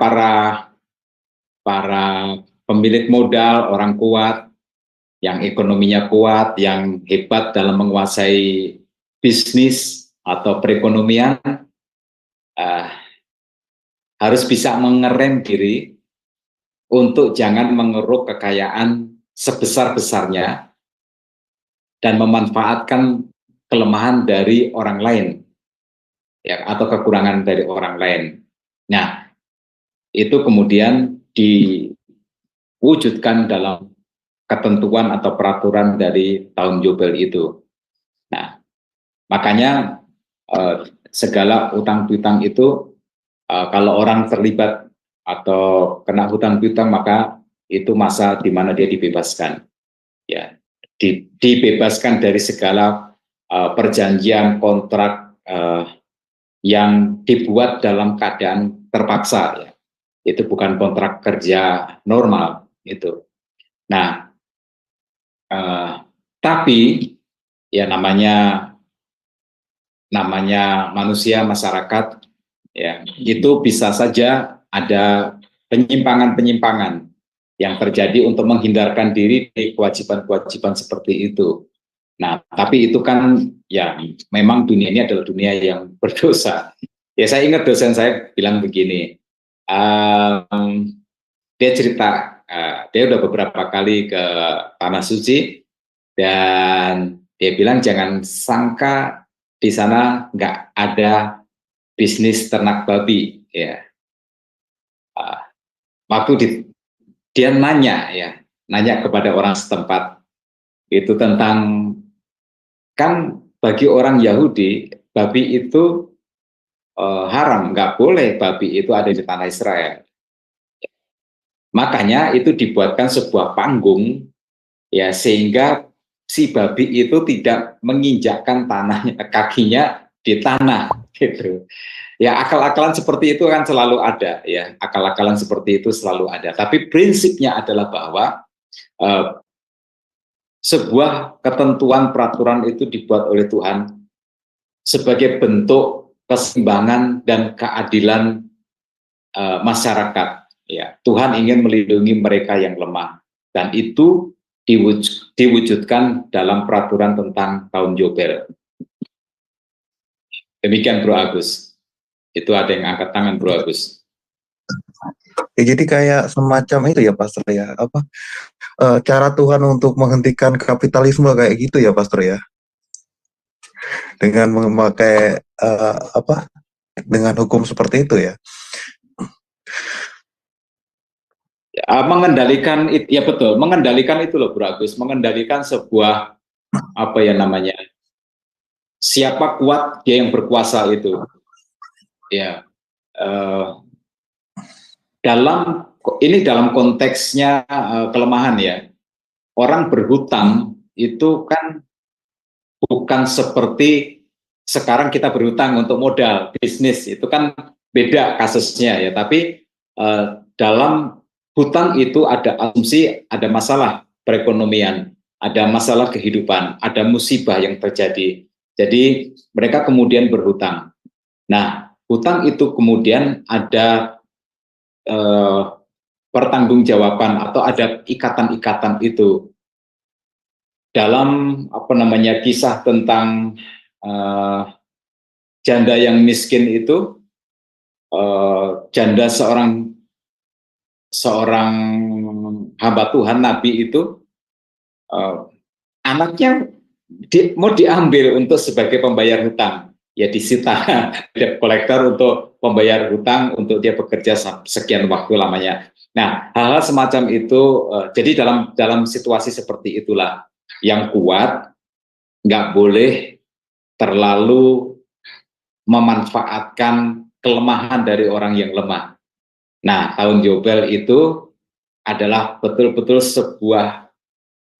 para pemilik modal, orang kuat, yang ekonominya kuat, yang hebat dalam menguasai bisnis atau perekonomian, harus bisa mengerem diri untuk jangan mengeruk kekayaan sebesar-besarnya dan memanfaatkan kelemahan dari orang lain, ya, atau kekurangan dari orang lain. Nah, itu kemudian diwujudkan dalam ketentuan atau peraturan dari tahun Yobel itu. Nah, makanya segala utang piutang itu, kalau orang terlibat atau kena hutang piutang, maka itu masa di mana dia dibebaskan, ya, dibebaskan dari segala perjanjian kontrak yang dibuat dalam keadaan terpaksa, ya. Itu bukan kontrak kerja normal itu. Nah, tapi ya namanya manusia, masyarakat, ya, itu bisa saja ada penyimpangan-penyimpangan yang terjadi untuk menghindarkan diri dari kewajiban-kewajiban seperti itu. Nah, tapi itu kan ya memang dunia ini adalah dunia yang berdosa. Ya, saya ingat dosen saya bilang begini, dia cerita, dia udah beberapa kali ke Tanah Suci, dan dia bilang jangan sangka di sana nggak ada bisnis ternak babi, ya. Waktu dia nanya kepada orang setempat itu tentang, kan bagi orang Yahudi babi itu haram, nggak boleh babi itu ada di tanah Israel. Makanya itu dibuatkan sebuah panggung, ya, sehingga si babi itu tidak menginjakkan kakinya di tanah gitu. Ya, akal-akalan seperti itu kan selalu ada ya. Akal-akalan seperti itu selalu ada. Tapi prinsipnya adalah bahwa sebuah ketentuan peraturan itu dibuat oleh Tuhan sebagai bentuk keseimbangan dan keadilan masyarakat. Ya, Tuhan ingin melindungi mereka yang lemah, dan itu diwujudkan dalam peraturan tentang tahun Yobel. Demikian Bro Agus. Itu ada yang angkat tangan Bro Agus. Ya, jadi kayak semacam itu ya Pastor ya, apa cara Tuhan untuk menghentikan kapitalisme kayak gitu ya Pastor ya, dengan memakai dengan hukum seperti itu ya. Mengendalikan, ya betul, mengendalikan itu loh Bro Agus, mengendalikan sebuah apa ya namanya, siapa kuat dia yang berkuasa itu. Ya, dalam konteksnya kelemahan ya. Orang berhutang itu kan bukan seperti sekarang kita berhutang untuk modal bisnis, itu kan beda kasusnya ya. Tapi dalam hutang itu ada asumsi, ada masalah perekonomian, ada masalah kehidupan, ada musibah yang terjadi. Jadi mereka kemudian berhutang. Nah, hutang itu kemudian ada pertanggungjawaban atau ada ikatan-ikatan itu. Dalam apa namanya kisah tentang janda yang miskin itu, janda seorang hamba Tuhan, nabi itu, anaknya mau diambil untuk sebagai pembayar hutang, ya disita debt collector untuk pembayar hutang, untuk dia bekerja sekian waktu lamanya. Nah, hal-hal semacam itu, jadi dalam situasi seperti itulah yang kuat nggak boleh terlalu memanfaatkan kelemahan dari orang yang lemah. Nah, tahun Yobel itu adalah betul-betul sebuah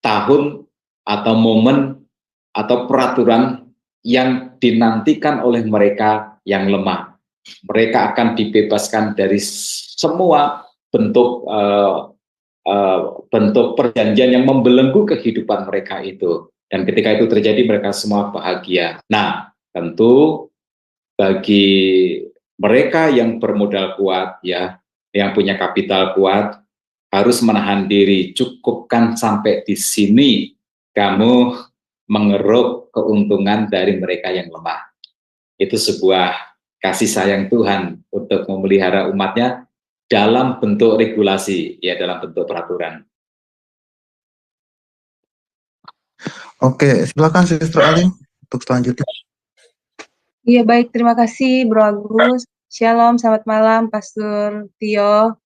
tahun atau momen atau peraturan yang dinantikan oleh mereka yang lemah. Mereka akan dibebaskan dari semua bentuk perjanjian yang membelenggu kehidupan mereka itu. Dan ketika itu terjadi, mereka semua bahagia. Nah, tentu bagi mereka yang bermodal kuat, ya, yang punya kapital kuat, harus menahan diri. Cukupkan sampai di sini, kamu mengeruk keuntungan dari mereka yang lemah. Itu sebuah kasih sayang Tuhan untuk memelihara umatnya dalam bentuk regulasi, ya, dalam bentuk peraturan. Oke, silakan Sister Alin untuk selanjutnya. Iya, baik, terima kasih Bro Agus. Shalom, selamat malam Pastor Tio.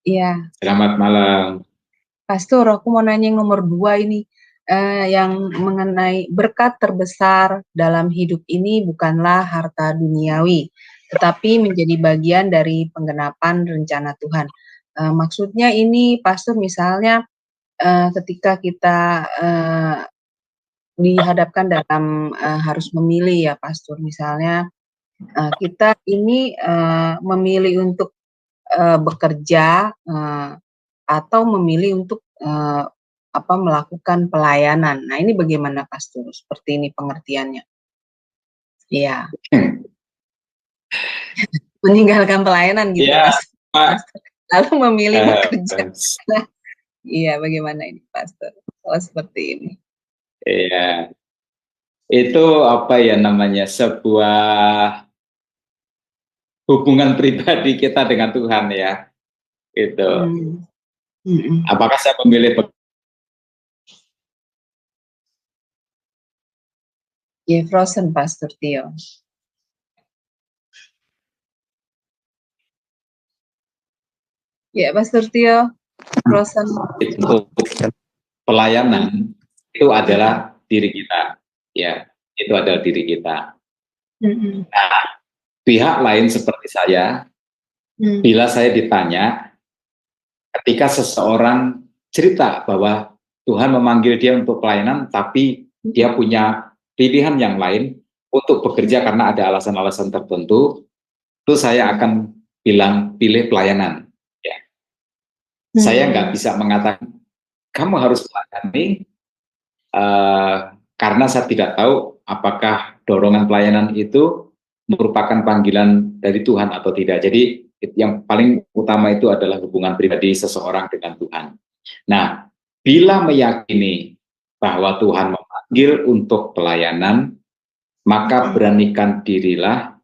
Iya. Selamat malam. Pastor, aku mau nanya yang nomor 2 ini, yang mengenai berkat terbesar dalam hidup ini bukanlah harta duniawi, tetapi menjadi bagian dari penggenapan rencana Tuhan. Maksudnya ini, Pastor, misalnya ketika kita dihadapkan dalam harus memilih ya, Pastor, misalnya kita ini memilih untuk bekerja atau memilih untuk melakukan pelayanan. Nah, ini bagaimana Pastor? Seperti ini pengertiannya. Iya. Meninggalkan pelayanan gitu, ya, Mas. Lalu memilih bekerja. Iya, bagaimana ini Pastor? Kalau seperti ini. Iya. Itu apa ya namanya, sebuah hubungan pribadi kita dengan Tuhan ya. Itu. Apakah saya memilih Ya, frozen Pastor Tio. Ya, Pastor Tio, frozen. Untuk pelayanan itu adalah diri kita, ya, itu adalah diri kita. Nah, pihak lain seperti saya, bila saya ditanya, ketika seseorang cerita bahwa Tuhan memanggil dia untuk pelayanan, tapi dia punya pilihan yang lain, untuk bekerja karena ada alasan-alasan tertentu, itu saya akan bilang pilih pelayanan. Ya. Saya nggak bisa mengatakan kamu harus melayani karena saya tidak tahu apakah dorongan pelayanan itu merupakan panggilan dari Tuhan atau tidak. Jadi yang paling utama itu adalah hubungan pribadi seseorang dengan Tuhan. Nah, bila meyakini bahwa Tuhan memanggil untuk pelayanan, maka beranikanlah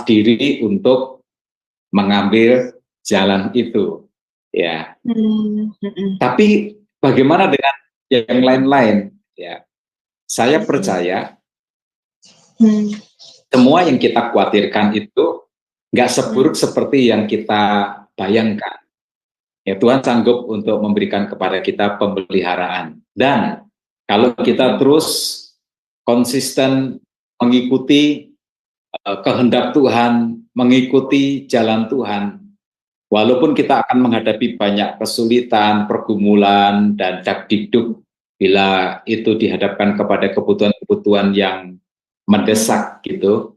diri untuk mengambil jalan itu, ya. Tapi bagaimana dengan yang lain-lain? Ya, saya percaya semua yang kita khawatirkan itu nggak seburuk seperti yang kita bayangkan. Ya, Tuhan sanggup untuk memberikan kepada kita pemeliharaan. Dan kalau kita terus konsisten mengikuti kehendak Tuhan, mengikuti jalan Tuhan, walaupun kita akan menghadapi banyak kesulitan, pergumulan, dan dakdikduk bila itu dihadapkan kepada kebutuhan-kebutuhan yang mendesak gitu,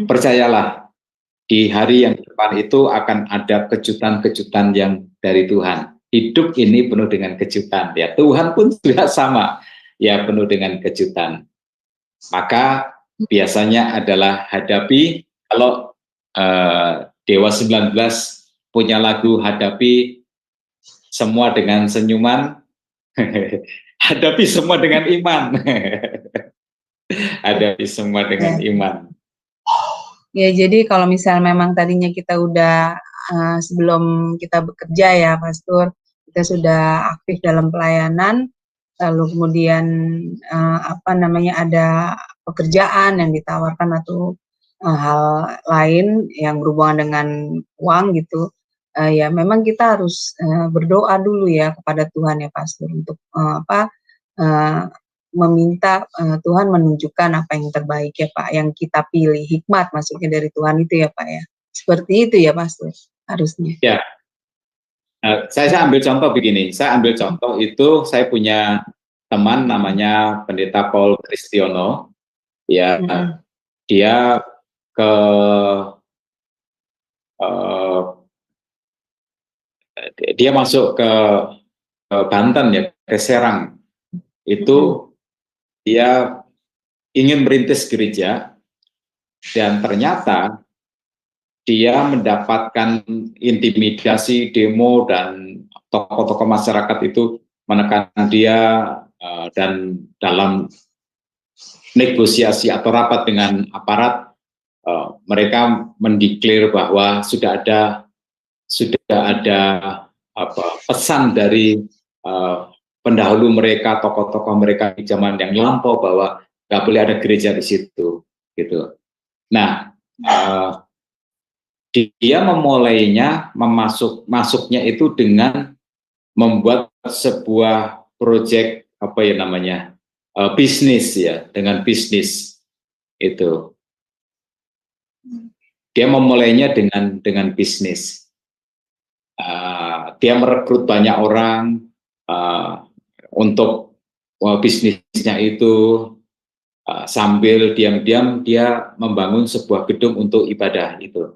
percayalah, di hari yang depan itu akan ada kejutan-kejutan yang dari Tuhan. Hidup ini penuh dengan kejutan, ya. Tuhan pun juga sama, ya, penuh dengan kejutan. Maka biasanya adalah hadapi, kalau Dewa 19 punya lagu hadapi semua dengan senyuman, hadapi semua dengan iman. Hadapi semua dengan iman. Ya, jadi kalau misalnya memang tadinya kita udah sebelum kita bekerja ya, Pastor, kita sudah aktif dalam pelayanan, lalu kemudian ada pekerjaan yang ditawarkan atau hal lain yang berhubungan dengan uang gitu, ya memang kita harus berdoa dulu ya kepada Tuhan ya, Pastor, untuk meminta Tuhan menunjukkan apa yang terbaik ya Pak, yang kita pilih, hikmat maksudnya dari Tuhan itu ya Pak ya. Seperti itu ya Pastor, harusnya. Ya. Saya ambil contoh begini, saya saya punya teman namanya Pendeta Paul Kristiono, ya, dia dia masuk ke Banten ya, ke Serang, itu dia ingin merintis gereja dan ternyata dia mendapatkan intimidasi, demo, dan tokoh-tokoh masyarakat itu menekan dia, dan dalam negosiasi atau rapat dengan aparat, mereka mendeklar bahwa sudah ada pesan dari pendahulu mereka, tokoh-tokoh mereka di zaman yang lampau, bahwa nggak boleh ada gereja di situ, gitu. Nah, dia memulainya, masuknya itu dengan membuat sebuah proyek bisnis ya, dengan bisnis itu. Dia memulainya dengan bisnis. Dia merekrut banyak orang untuk bisnisnya itu, sambil diam-diam dia membangun sebuah gedung untuk ibadah itu.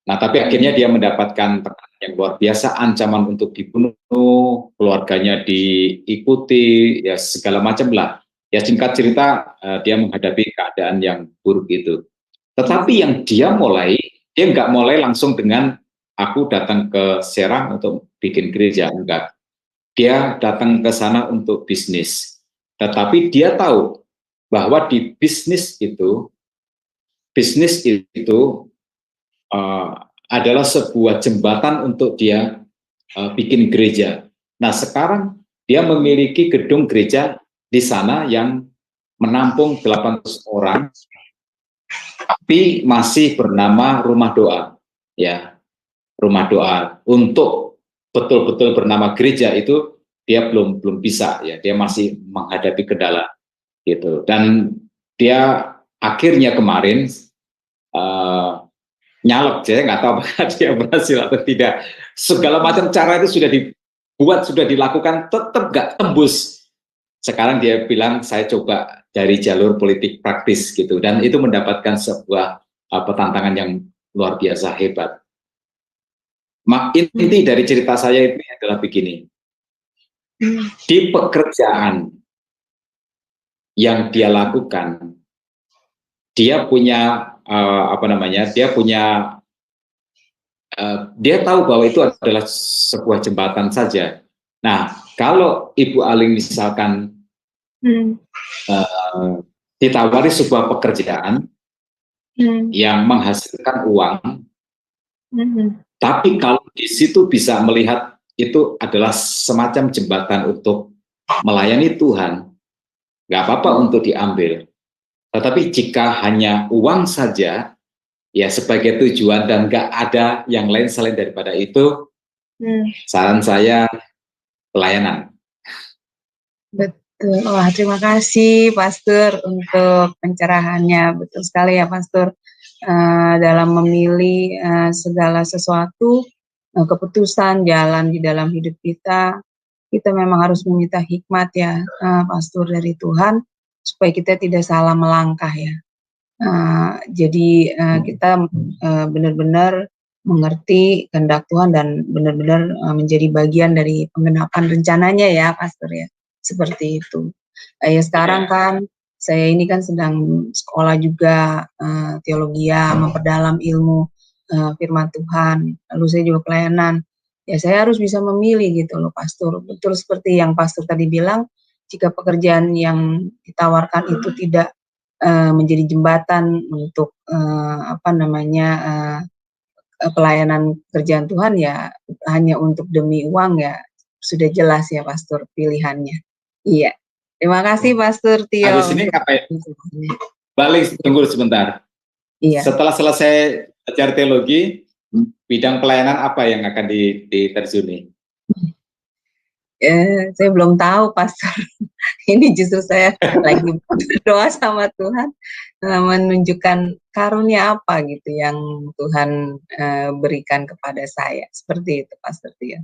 Nah, tapi akhirnya dia mendapatkan tekanan yang luar biasa, ancaman untuk dibunuh, keluarganya diikuti, ya segala macam lah. Ya singkat cerita, dia menghadapi keadaan yang buruk itu. Tetapi yang dia nggak mulai langsung dengan aku datang ke Serang untuk bikin gereja, enggak. Dia datang ke sana untuk bisnis. Tetapi dia tahu bahwa di bisnis itu adalah sebuah jembatan untuk dia bikin gereja. Nah, sekarang dia memiliki gedung gereja di sana yang menampung 800 orang, tapi masih bernama Rumah Doa, ya, Rumah Doa. Untuk betul-betul bernama gereja itu dia belum bisa, ya, dia masih menghadapi kendala, gitu. Dan dia akhirnya kemarin nyalek, saya nggak tahu apakah dia berhasil atau tidak. Segala macam cara itu sudah dibuat, sudah dilakukan, tetap nggak tembus. Sekarang dia bilang, saya coba dari jalur politik praktis gitu, dan itu mendapatkan sebuah tantangan yang luar biasa hebat. Inti dari cerita saya ini adalah begini, di pekerjaan yang dia lakukan, dia punya dia tahu bahwa itu adalah sebuah jembatan saja. Nah, kalau Ibu Aling misalkan ditawari sebuah pekerjaan yang menghasilkan uang, tapi kalau di situ bisa melihat itu adalah semacam jembatan untuk melayani Tuhan, nggak apa-apa untuk diambil. Tetapi jika hanya uang saja, ya sebagai tujuan dan nggak ada yang lain selain daripada itu, saran saya pelayanan. Betul. Wah, terima kasih Pastor untuk pencerahannya. Betul sekali ya Pastor. Dalam memilih segala sesuatu, keputusan jalan di dalam hidup kita memang harus meminta hikmat ya Pastor dari Tuhan, supaya kita tidak salah melangkah ya. Jadi kita benar-benar mengerti kehendak Tuhan dan benar-benar menjadi bagian dari penggenapan rencananya ya Pastor ya, seperti itu. Ya sekarang kan saya ini kan sedang sekolah juga teologi, memperdalam ilmu firman Tuhan, lalu saya juga pelayanan. Ya saya harus bisa memilih gitu loh Pastor. Betul seperti yang Pastor tadi bilang, jika pekerjaan yang ditawarkan itu tidak menjadi jembatan untuk pelayanan kerjaan Tuhan, ya hanya untuk demi uang, ya sudah jelas ya Pastor pilihannya. Iya. Terima kasih Pastor Tio. Habis ini ngapain? Balik, tunggu sebentar. Iya. Setelah selesai belajar teologi, bidang pelayanan apa yang akan diterjuni? Saya belum tahu Pastor. Ini justru saya lagi berdoa sama Tuhan menunjukkan karunia apa gitu yang Tuhan berikan kepada saya. Seperti itu Pastor Tio.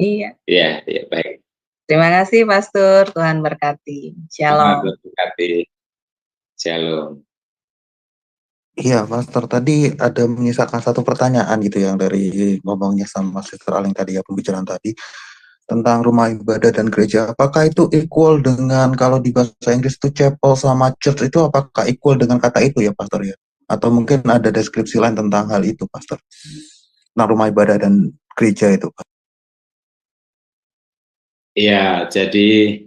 Iya. Iya, baik. Terima kasih Pastor, Tuhan berkati. Shalom. Tuhan berkati. Shalom. Iya, Pastor, tadi ada menyisakan satu pertanyaan gitu yang dari ngomongnya sama Sister Aling tadi ya, pembicaraan tadi tentang rumah ibadah dan gereja. Apakah itu equal dengan, kalau di bahasa Inggris itu chapel sama church, itu apakah equal dengan kata itu ya Pastor ya? Atau mungkin ada deskripsi lain tentang hal itu Pastor? Tentang rumah ibadah dan gereja itu, Pak. Iya, jadi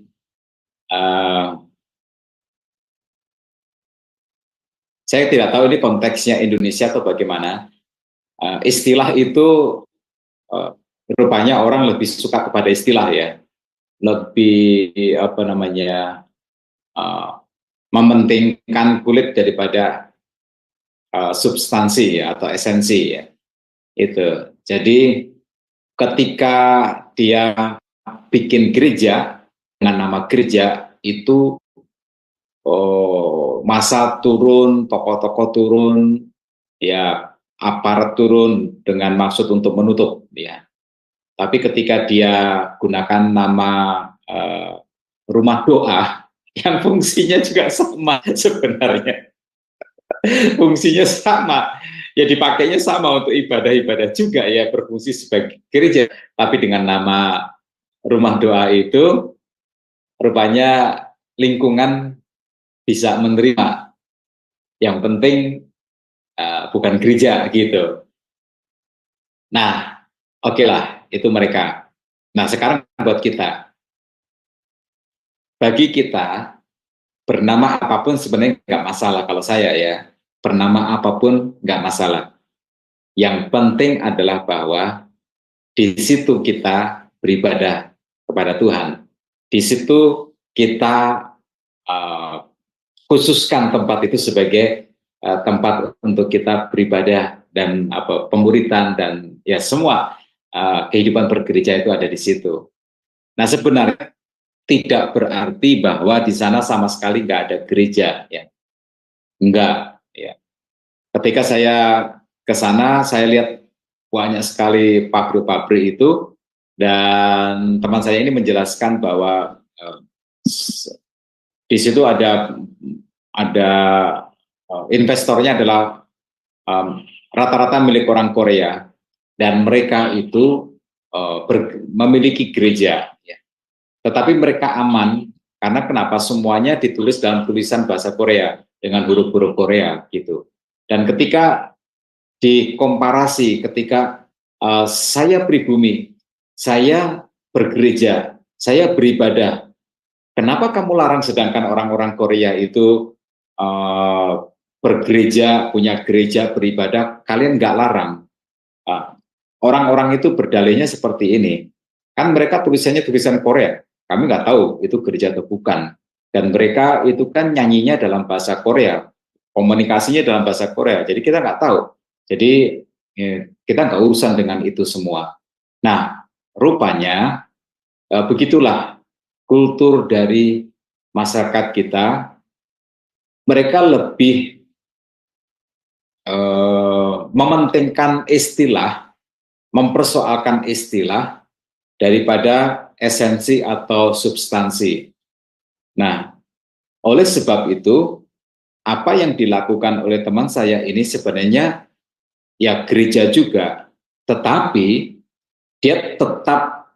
saya tidak tahu ini konteksnya Indonesia atau bagaimana. Istilah itu rupanya orang lebih suka kepada istilah ya, lebih mementingkan kulit daripada substansi ya, atau esensi ya. Itu. Jadi ketika dia bikin gereja dengan nama gereja itu, masa turun, tokoh-tokoh turun, ya aparat turun dengan maksud untuk menutup ya. Tapi ketika dia gunakan nama rumah doa yang fungsinya juga sama sebenarnya, fungsinya sama, ya dipakainya sama untuk ibadah-ibadah juga ya, berfungsi sebagai gereja, tapi dengan nama rumah doa itu rupanya lingkungan bisa menerima. Yang penting bukan gereja gitu. Nah, oke lah, itu mereka. Nah, sekarang buat kita. Bagi kita, bernama apapun sebenarnya nggak masalah kalau saya ya. Bernama apapun nggak masalah. Yang penting adalah bahwa di situ kita beribadah kepada Tuhan. Di situ kita khususkan tempat itu sebagai tempat untuk kita beribadah dan pemuritan dan ya semua kehidupan bergereja itu ada di situ. Nah, sebenarnya tidak berarti bahwa di sana sama sekali nggak ada gereja ya. Enggak ya. Ketika saya ke sana, saya lihat banyak sekali pabrik-pabrik itu, dan teman saya ini menjelaskan bahwa di situ ada investornya adalah rata-rata milik orang Korea, dan mereka itu memiliki gereja, ya. Tetapi mereka aman karena kenapa? Semuanya ditulis dalam tulisan bahasa Korea dengan huruf-huruf Korea gitu. Dan ketika dikomparasi, ketika saya pribumi, saya bergereja, saya beribadah, kenapa kamu larang sedangkan orang-orang Korea itu bergereja, punya gereja, beribadah, kalian nggak larang? Orang-orang itu berdalihnya seperti ini, kan mereka tulisannya tulisan Korea, kami nggak tahu itu gereja atau bukan, dan mereka itu kan nyanyinya dalam bahasa Korea, komunikasinya dalam bahasa Korea, jadi kita nggak tahu, jadi kita nggak urusan dengan itu semua. Nah, rupanya begitulah kultur dari masyarakat kita, mereka lebih mementingkan istilah, mempersoalkan istilah daripada esensi atau substansi. Nah, oleh sebab itu, apa yang dilakukan oleh teman saya ini sebenarnya ya gereja juga, tetapi dia tetap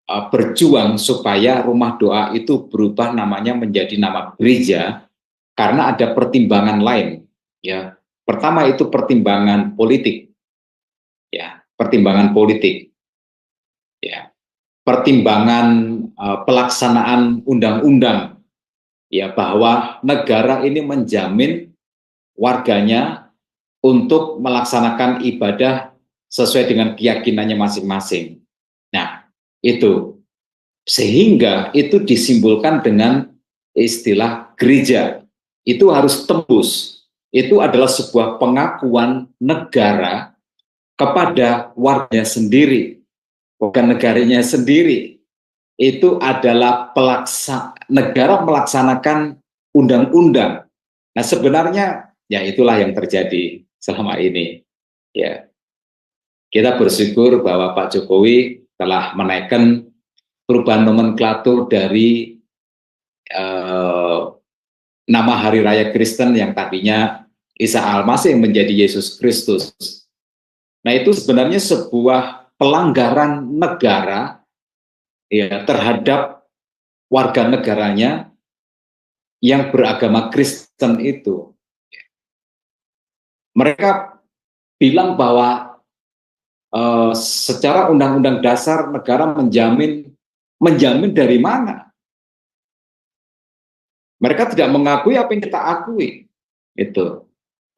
berjuang supaya rumah doa itu berubah namanya menjadi nama gereja, karena ada pertimbangan lain, ya. Pertama itu pertimbangan politik, ya, pertimbangan politik, ya, pertimbangan pelaksanaan undang-undang, ya, bahwa negara ini menjamin warganya untuk melaksanakan ibadah sesuai dengan keyakinannya masing-masing. Nah, itu sehingga itu disimbolkan dengan istilah gereja. Itu harus tembus. Itu adalah sebuah pengakuan negara kepada warganya sendiri, bukan negaranya sendiri. Itu adalah negara melaksanakan undang-undang. Nah, sebenarnya ya itulah yang terjadi selama ini. Ya, kita bersyukur bahwa Pak Jokowi telah menaikkan perubahan nomenklatur dari nama Hari Raya Kristen yang tadinya Isa Al-Masih menjadi Yesus Kristus. Nah, itu sebenarnya sebuah pelanggaran negara, ya, terhadap warga negaranya yang beragama Kristen itu. Mereka bilang bahwa secara undang-undang dasar negara menjamin dari mana? Mereka tidak mengakui apa yang kita akui, itu,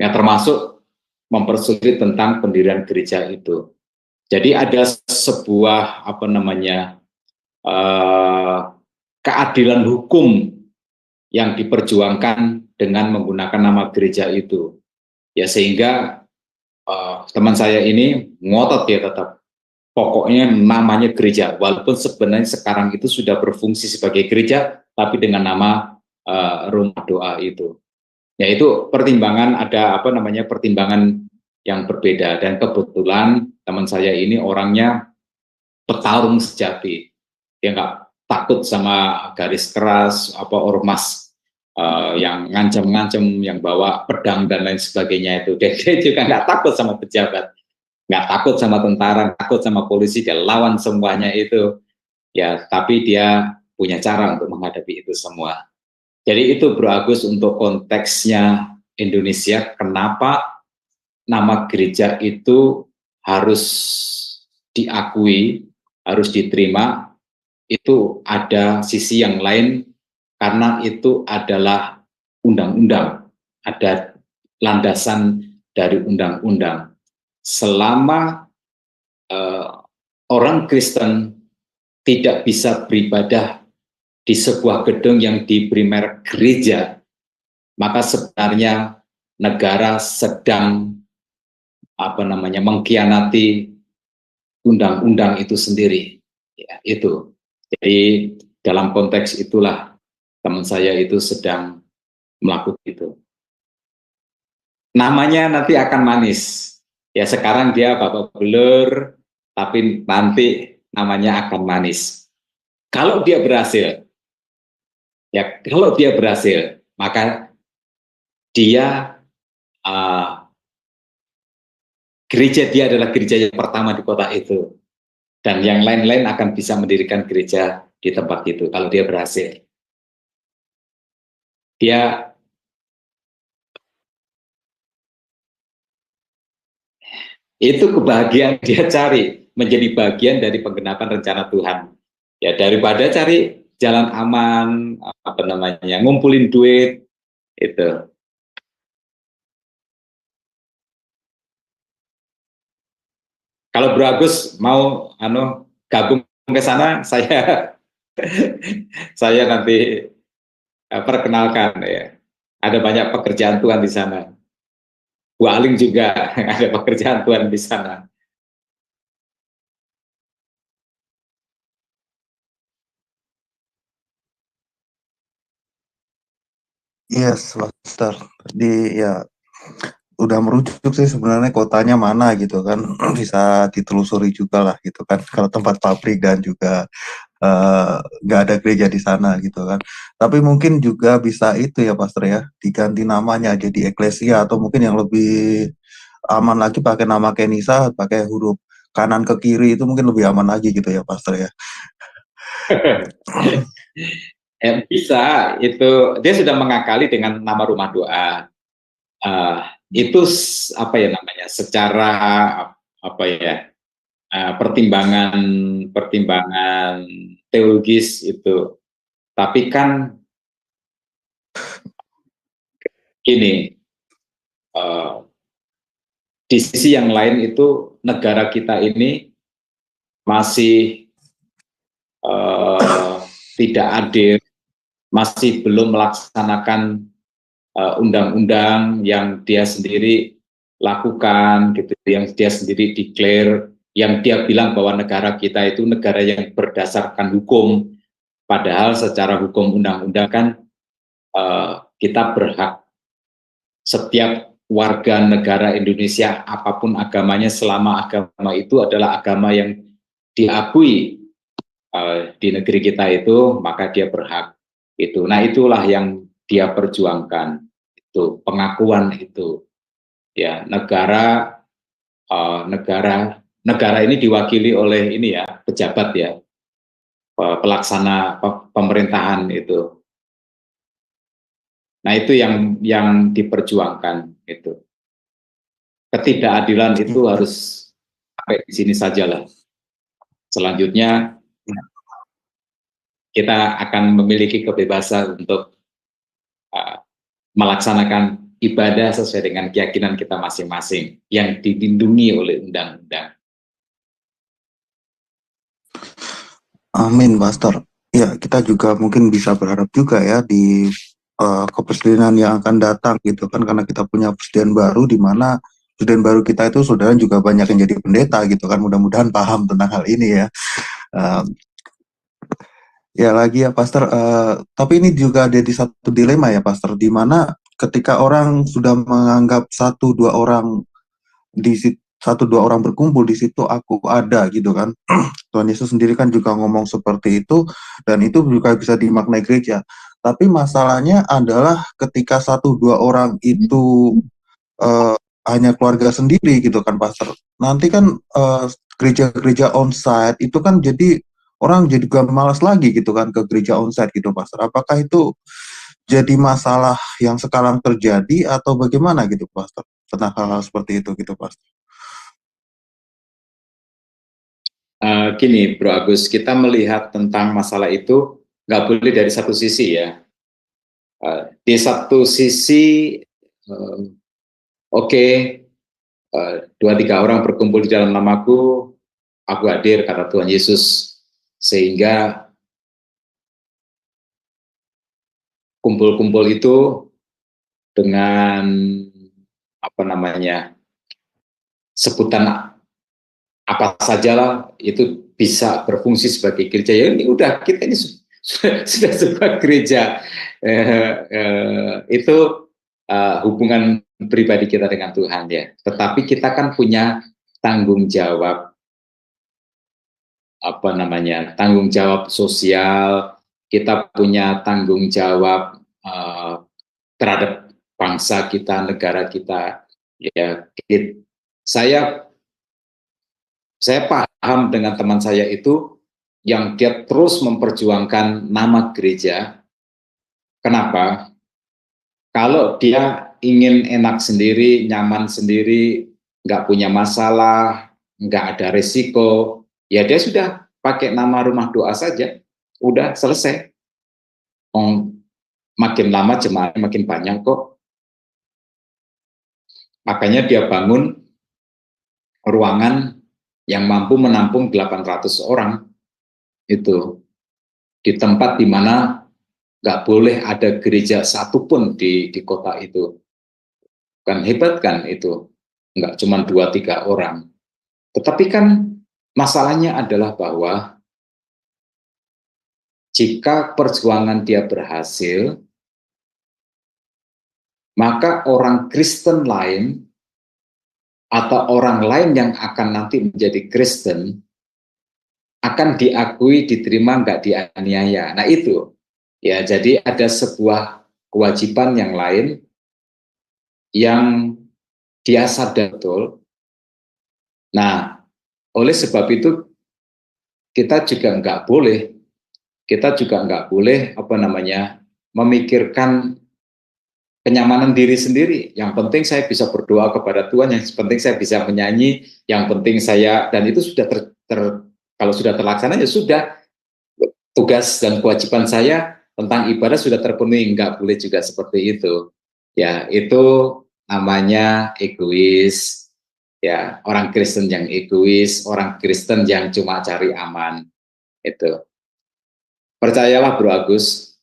yang termasuk mempersulit tentang pendirian gereja itu. Jadi ada sebuah keadilan hukum yang diperjuangkan dengan menggunakan nama gereja itu, ya, sehingga teman saya ini ngotot ya tetap pokoknya namanya gereja, walaupun sebenarnya sekarang itu sudah berfungsi sebagai gereja tapi dengan nama rumah doa itu. Ya, itu pertimbangan, ada pertimbangan yang berbeda, dan kebetulan teman saya ini orangnya petarung sejati. Dia nggak takut sama garis keras, ormas yang ngancam-ngancam, yang bawa pedang dan lain sebagainya itu. Dia juga nggak takut sama pejabat, nggak takut sama tentara, nggak takut sama polisi, dia lawan semuanya itu. Ya, tapi dia punya cara untuk menghadapi itu semua. Jadi itu Bro Agus untuk konteksnya Indonesia, kenapa nama gereja itu harus diakui, harus diterima, itu ada sisi yang lain, karena itu adalah undang-undang, ada landasan dari undang-undang. Selama orang Kristen tidak bisa beribadah di sebuah gedung yang diberi merek gereja, maka sebenarnya negara sedang mengkhianati undang-undang itu sendiri. Ya, itu. Jadi dalam konteks itulah teman saya itu sedang melakukan itu. Namanya nanti akan manis. Ya, sekarang dia babak belur, tapi nanti namanya akan manis. Kalau dia berhasil, Ya, kalau dia berhasil, maka dia gereja dia adalah gereja yang pertama di kota itu, dan yang lain-lain akan bisa mendirikan gereja di tempat itu kalau dia berhasil. Itu kebahagiaan dia cari, menjadi bagian dari penggenapan rencana Tuhan. Ya, daripada cari jalan aman, apa namanya, ngumpulin duit itu. Kalau Bro Agus mau gabung ke sana, saya nanti perkenalkan ya. Ada banyak pekerjaan Tuhan di sana. Bu Aling juga ada pekerjaan Tuhan di sana. Yes, Pastor. Ya udah merujuk sih sebenarnya kotanya mana gitu kan, bisa ditelusuri juga lah gitu kan, kalau tempat pabrik dan juga nggak ada gereja di sana gitu kan. Tapi mungkin juga bisa itu ya Pastor ya, diganti namanya jadi Eklesia, atau mungkin yang lebih aman lagi pakai nama Kenisa, pakai huruf kanan ke kiri, itu mungkin lebih aman lagi gitu ya Pastor ya. Bisa, itu dia sudah mengakali dengan nama rumah doa. Itu apa ya namanya, secara apa ya, pertimbangan teologis itu. Tapi kan gini, di sisi yang lain itu negara kita ini masih tidak adil, masih belum melaksanakan undang-undang yang dia sendiri lakukan gitu, yang dia sendiri declare, yang dia bilang bahwa negara kita itu negara yang berdasarkan hukum, padahal secara hukum undang-undang kan kita berhak, setiap warga negara Indonesia apapun agamanya, selama agama itu adalah agama yang diakui di negeri kita itu, maka dia berhak itu. Nah, itulah yang dia perjuangkan, itu pengakuan itu. Ya, negara ini diwakili oleh ini ya, pejabat ya, pelaksana pemerintahan itu. Nah, itu yang diperjuangkan itu. Ketidakadilan itu harus sampai di sini sajalah. Selanjutnya kita akan memiliki kebebasan untuk melaksanakan ibadah sesuai dengan keyakinan kita masing-masing yang dilindungi oleh undang-undang. Amin, Pastor. Ya, kita juga mungkin bisa berharap juga ya di kepresidenan yang akan datang gitu kan, karena kita punya presiden baru, di mana presiden baru kita itu saudara juga banyak yang jadi pendeta gitu kan, mudah-mudahan paham tentang hal ini ya. Ya lagi ya Pastor, tapi ini juga ada di satu dilema ya Pastor, di mana ketika orang sudah menganggap satu dua orang berkumpul di situ aku ada gitu kan. Tuhan Yesus sendiri kan juga ngomong seperti itu, dan itu juga bisa dimaknai gereja. Tapi masalahnya adalah ketika satu dua orang itu hanya keluarga sendiri gitu kan Pastor. Nanti kan gereja-gereja onsite itu kan jadi orang jadi juga malas lagi gitu kan ke gereja onsite gitu Pastor. Apakah itu jadi masalah yang sekarang terjadi atau bagaimana gitu Pastor? Tentang hal-hal seperti itu gitu Pastor. Gini Bro Agus, kita melihat tentang masalah itu nggak boleh dari satu sisi ya. Di satu sisi, oke, 2-3 orang berkumpul di dalam namaku, aku hadir, kata Tuhan Yesus, sehingga kumpul-kumpul itu dengan apa namanya, sebutan apa sajalah itu bisa berfungsi sebagai gereja. Ya ini udah, kita ini sudah sebuah gereja. Itu hubungan pribadi kita dengan Tuhan ya. Tetapi kita kan punya tanggung jawab, apa namanya, tanggung jawab sosial, kita punya tanggung jawab terhadap bangsa kita, negara kita. Ya, saya paham dengan teman saya itu yang dia terus memperjuangkan nama gereja. Kenapa? Kalau dia ingin enak sendiri, nyaman sendiri, nggak punya masalah, nggak ada risiko, ya dia sudah pakai nama rumah doa saja, udah selesai. Makin lama jemaahnya makin banyak kok. Makanya dia bangun ruangan yang mampu menampung 800 orang itu di tempat di mana nggak boleh ada gereja satupun di kota itu. Kan hebat kan itu, nggak cuma 2-3 orang. Tetapi kan masalahnya adalah bahwa jika perjuangan dia berhasil, maka orang Kristen lain atau orang lain yang akan nanti menjadi Kristen akan diakui, diterima, nggak dianiaya. Nah itu, ya jadi ada sebuah kewajiban yang lain yang dia sadar betul. Nah, oleh sebab itu kita juga nggak boleh memikirkan kenyamanan diri sendiri. Yang penting saya bisa berdoa kepada Tuhan, yang penting saya bisa menyanyi, yang penting saya, dan itu sudah kalau sudah terlaksana ya sudah, tugas dan kewajiban saya tentang ibadah sudah terpenuhi. Nggak boleh juga seperti itu. Ya, itu namanya egois. Ya, orang Kristen yang egois, orang Kristen yang cuma cari aman. Itu. Percayalah Bro Agus,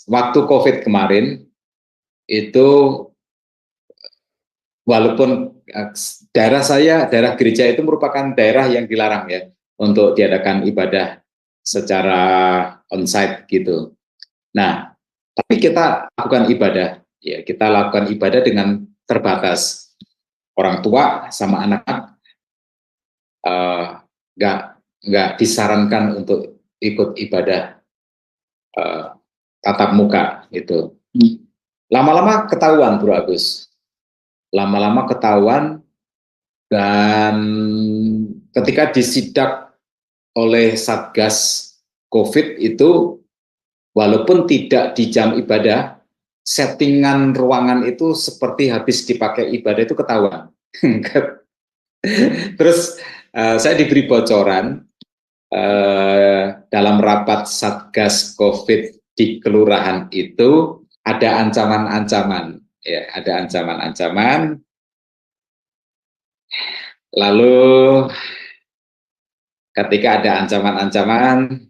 waktu COVID kemarin itu walaupun daerah gereja itu merupakan daerah yang dilarang ya untuk diadakan ibadah secara onsite gitu. Nah, tapi kita lakukan ibadah, ya kita lakukan ibadah dengan terbatas. Orang tua sama anak-anak nggak disarankan untuk ikut ibadah tatap muka itu. Lama-lama ketahuan Bro Agus. Lama-lama ketahuan, dan ketika disidak oleh Satgas COVID itu, walaupun tidak di jam ibadah, settingan ruangan itu seperti habis dipakai ibadah itu ketahuan. Terus saya diberi bocoran dalam rapat Satgas COVID di kelurahan itu ada ancaman-ancaman. Ya, ada ancaman-ancaman. Lalu ketika ada ancaman-ancaman,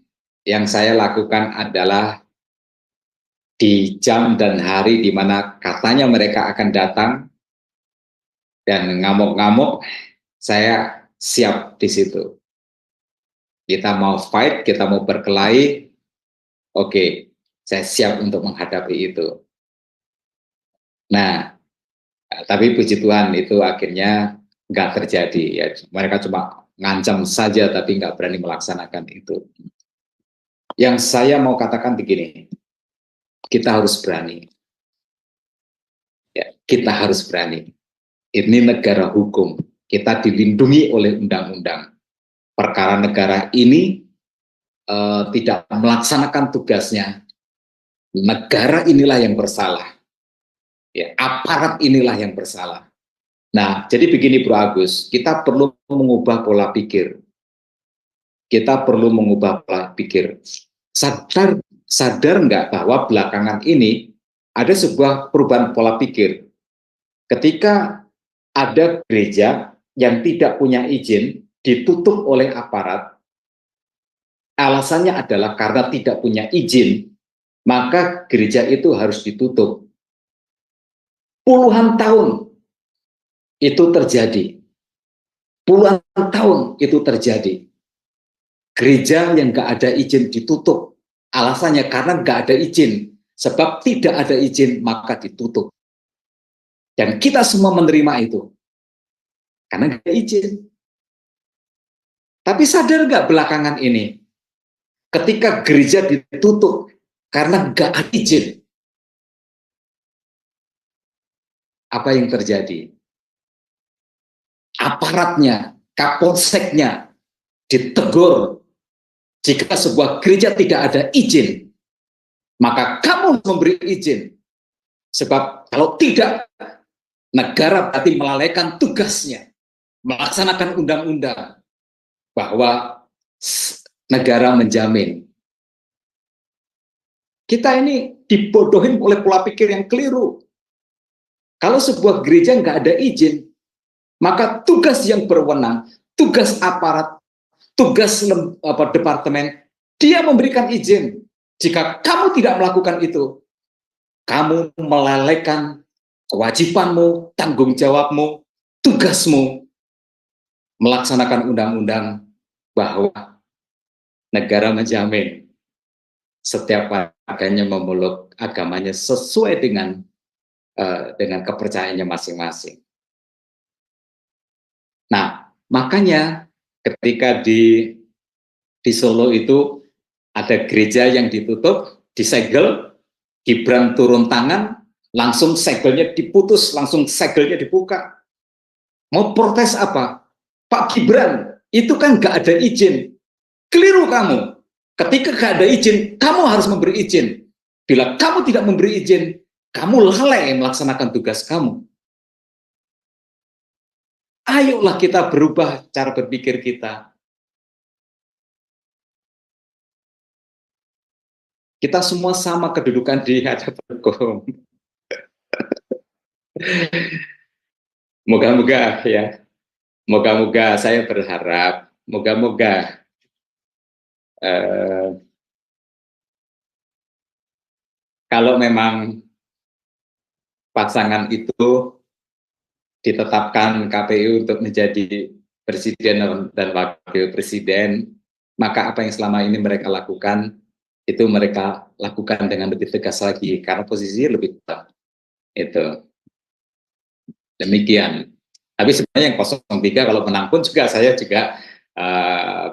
yang saya lakukan adalah di jam dan hari di mana katanya mereka akan datang dan ngamuk-ngamuk, saya siap di situ. Kita mau fight, kita mau berkelahi, oke, saya siap untuk menghadapi itu. Nah, tapi puji Tuhan itu akhirnya nggak terjadi. Ya, mereka cuma ngancam saja, tapi nggak berani melaksanakan itu. Yang saya mau katakan begini, kita harus berani. Ya, kita harus berani. Ini negara hukum, kita dilindungi oleh undang-undang. Perkara negara ini tidak melaksanakan tugasnya, negara inilah yang bersalah. Ya, aparat inilah yang bersalah. Nah, jadi begini Bro Agus, kita perlu mengubah pola pikir. Kita perlu mengubah pola pikir. Sadar nggak bahwa belakangan ini ada sebuah perubahan pola pikir. Ketika ada gereja yang tidak punya izin, ditutup oleh aparat, alasannya adalah karena tidak punya izin, maka gereja itu harus ditutup. Puluhan tahun itu terjadi. Puluhan tahun itu terjadi. Gereja yang nggak ada izin ditutup. Alasannya karena nggak ada izin. Sebab tidak ada izin, maka ditutup. Dan kita semua menerima itu. Karena nggak ada izin. Tapi sadar nggak belakangan ini? ketika gereja ditutup karena nggak ada izin, apa yang terjadi? Aparatnya, kapolseknya ditegur. Jika sebuah gereja tidak ada izin, maka kamu harus memberi izin. Sebab kalau tidak, negara berarti melalaikan tugasnya, melaksanakan undang-undang, bahwa negara menjamin. Kita ini dibodohin oleh pola pikir yang keliru. Kalau sebuah gereja nggak ada izin, maka tugas yang berwenang, tugas aparat, tugas departemen, dia memberikan izin. Jika kamu tidak melakukan itu, kamu melalaikan kewajibanmu, tanggung jawabmu, tugasmu, melaksanakan undang-undang, bahwa negara menjamin setiap warganya memeluk agamanya sesuai dengan kepercayaannya masing-masing. Nah, makanya ketika di Solo itu ada gereja yang ditutup, disegel, Gibran turun tangan, langsung segelnya diputus, langsung segelnya dibuka. Mau protes apa? Pak Gibran, itu kan nggak ada izin. Keliru kamu. Ketika nggak ada izin, kamu harus memberi izin. Bila kamu tidak memberi izin, kamu lalai melaksanakan tugas kamu. Ayolah kita berubah cara berpikir kita. Kita semua sama kedudukan di hadapan hukum. Moga-moga ya, moga-moga saya berharap, moga-moga kalau memang pasangan itu ditetapkan KPU untuk menjadi presiden dan wakil presiden, maka apa yang selama ini mereka lakukan, itu mereka lakukan dengan lebih tegas lagi, karena posisinya lebih kuat. Itu. Demikian. Tapi sebenarnya yang 03 kalau menang pun juga saya juga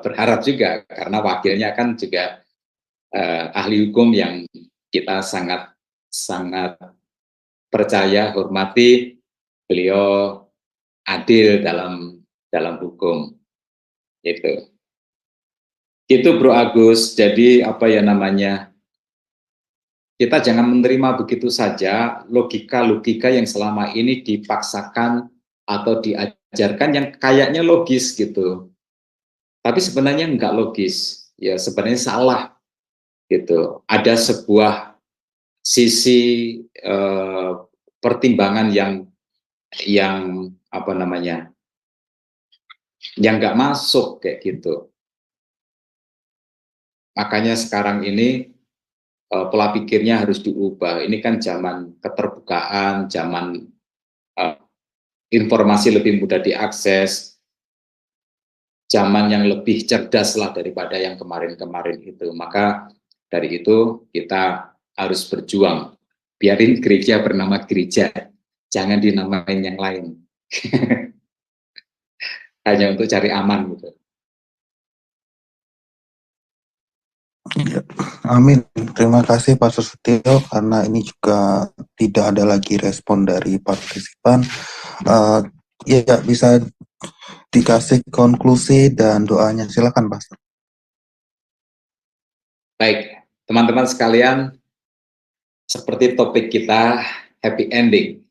berharap juga, karena wakilnya kan juga ahli hukum yang kita sangat percaya, hormati. Beliau adil dalam hukum. Itu Bro Agus. Jadi apa ya namanya, kita jangan menerima begitu saja logika-logika yang selama ini dipaksakan atau diajarkan yang kayaknya logis gitu. Tapi sebenarnya enggak logis. Ya sebenarnya salah gitu. Ada sebuah sisi pertimbangan yang apa namanya, yang enggak masuk kayak gitu. Makanya sekarang ini pola pikirnya harus diubah. Ini kan zaman keterbukaan, zaman informasi lebih mudah diakses, zaman yang lebih cerdas lah daripada yang kemarin-kemarin itu. Maka dari itu kita harus berjuang. Biarin gereja bernama gereja, jangan dinamain yang lain. Hanya untuk cari aman gitu. Ya, amin. Terima kasih Pak Susatyo, karena ini juga tidak ada lagi respon dari partisipan. Ya, bisa dikasih konklusi dan doanya. Silakan Pastor. Baik, teman-teman sekalian, seperti topik kita happy ending.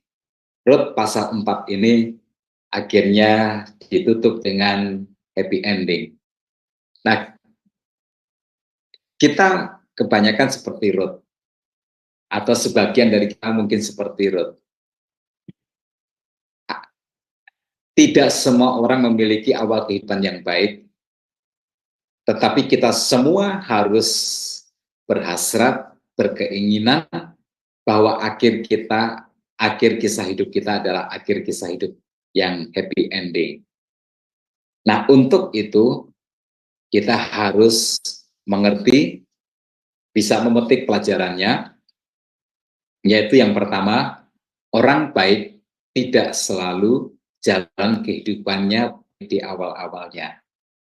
Rut pasal 4 ini akhirnya ditutup dengan happy ending. Nah, kita kebanyakan seperti Rut, atau sebagian dari kita mungkin seperti Rut. Tidak semua orang memiliki awal kehidupan yang baik, tetapi kita semua harus berhasrat, berkeinginan bahwa akhir kisah hidup kita adalah akhir kisah hidup yang happy ending. Nah, untuk itu kita harus mengerti, bisa memetik pelajarannya, yaitu yang pertama, orang baik tidak selalu jalan kehidupannya di awal-awalnya.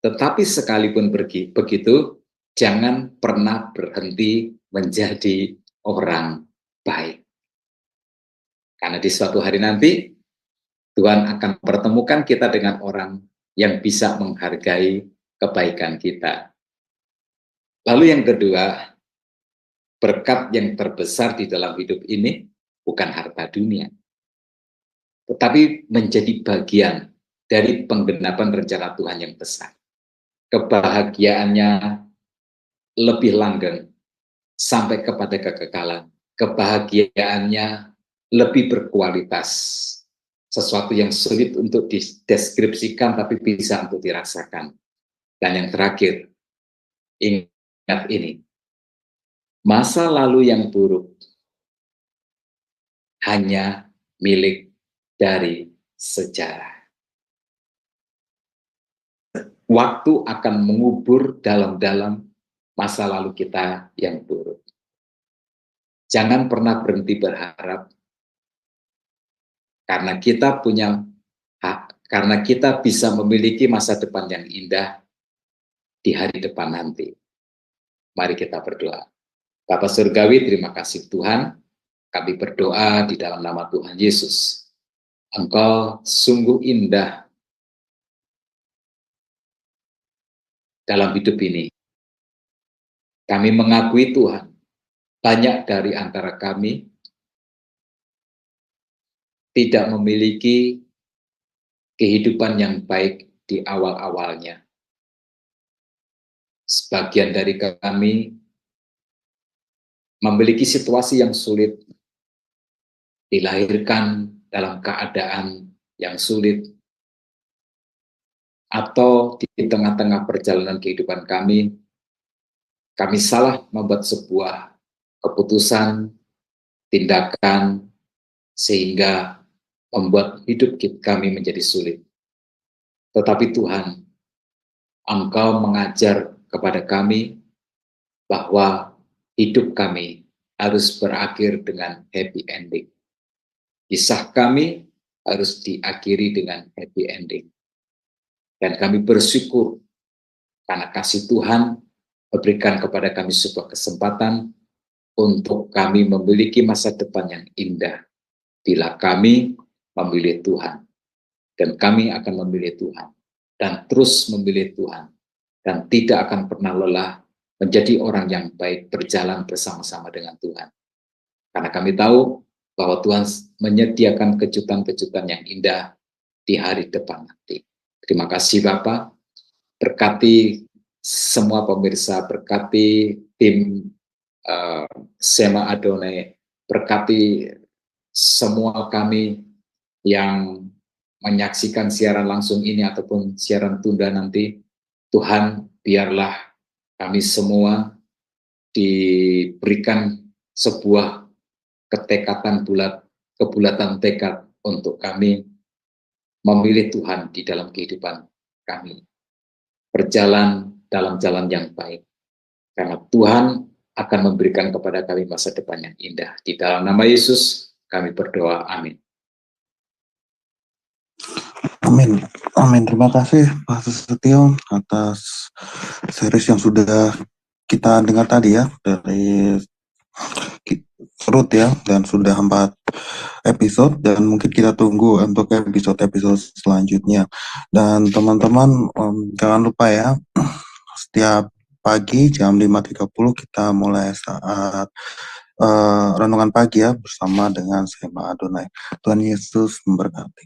Tetapi sekalipun begitu, jangan pernah berhenti menjadi orang baik. Karena di suatu hari nanti, Tuhan akan pertemukan kita dengan orang yang bisa menghargai kebaikan kita. Lalu yang kedua, berkat yang terbesar di dalam hidup ini bukan harta dunia, tetapi menjadi bagian dari penggenapan rencana Tuhan yang besar. Kebahagiaannya lebih langgeng sampai kepada kekekalan. Kebahagiaannya lebih berkualitas. Sesuatu yang sulit untuk dideskripsikan tapi bisa untuk dirasakan. Dan yang terakhir, ingat ini. Masa lalu yang buruk hanya milik dari sejarah. Waktu akan mengubur dalam-dalam masa lalu kita yang buruk. Jangan pernah berhenti berharap, karena kita punya hak, karena kita bisa memiliki masa depan yang indah di hari depan nanti. Mari kita berdoa. Bapa Surgawi, terima kasih Tuhan. Kami berdoa di dalam nama Tuhan Yesus. Engkau sungguh indah dalam hidup ini. Kami mengakui Tuhan, banyak dari antara kami tidak memiliki kehidupan yang baik di awal-awalnya. Sebagian dari kami memiliki situasi yang sulit, dilahirkan dalam keadaan yang sulit, atau di tengah-tengah perjalanan kehidupan kami salah membuat sebuah keputusan, tindakan, sehingga membuat hidup kami menjadi sulit. Tetapi Tuhan, Engkau mengajar kepada kami bahwa hidup kami harus berakhir dengan happy ending. Kisah kami harus diakhiri dengan happy ending. Dan kami bersyukur karena kasih Tuhan memberikan kepada kami sebuah kesempatan untuk kami memiliki masa depan yang indah bila kami memilih Tuhan. Dan kami akan memilih Tuhan dan terus memilih Tuhan dan tidak akan pernah lelah menjadi orang yang baik, berjalan bersama-sama dengan Tuhan. Karena kami tahu bahwa Tuhan menyediakan kejutan-kejutan yang indah di hari depan nanti. Terima kasih Bapak, berkati semua pemirsa, berkati tim Sema Adonai, berkati semua kami yang menyaksikan siaran langsung ini ataupun siaran tunda nanti. Tuhan, biarlah kami semua diberikan sebuah kebulatan tekad untuk kami memilih Tuhan di dalam kehidupan kami. Berjalan dalam jalan yang baik. Karena Tuhan akan memberikan kepada kami masa depan yang indah. Di dalam nama Yesus kami berdoa. Amin. Amin. Amin. Terima kasih Pak Setio atas series yang sudah kita dengar tadi ya, dari Ruth ya, dan sudah 4 episode, dan mungkin kita tunggu untuk episode-episode selanjutnya. Dan teman-teman jangan lupa ya, setiap pagi jam 5.30 kita mulai saat renungan pagi ya bersama dengan Sema Adonai. Tuhan Yesus memberkati.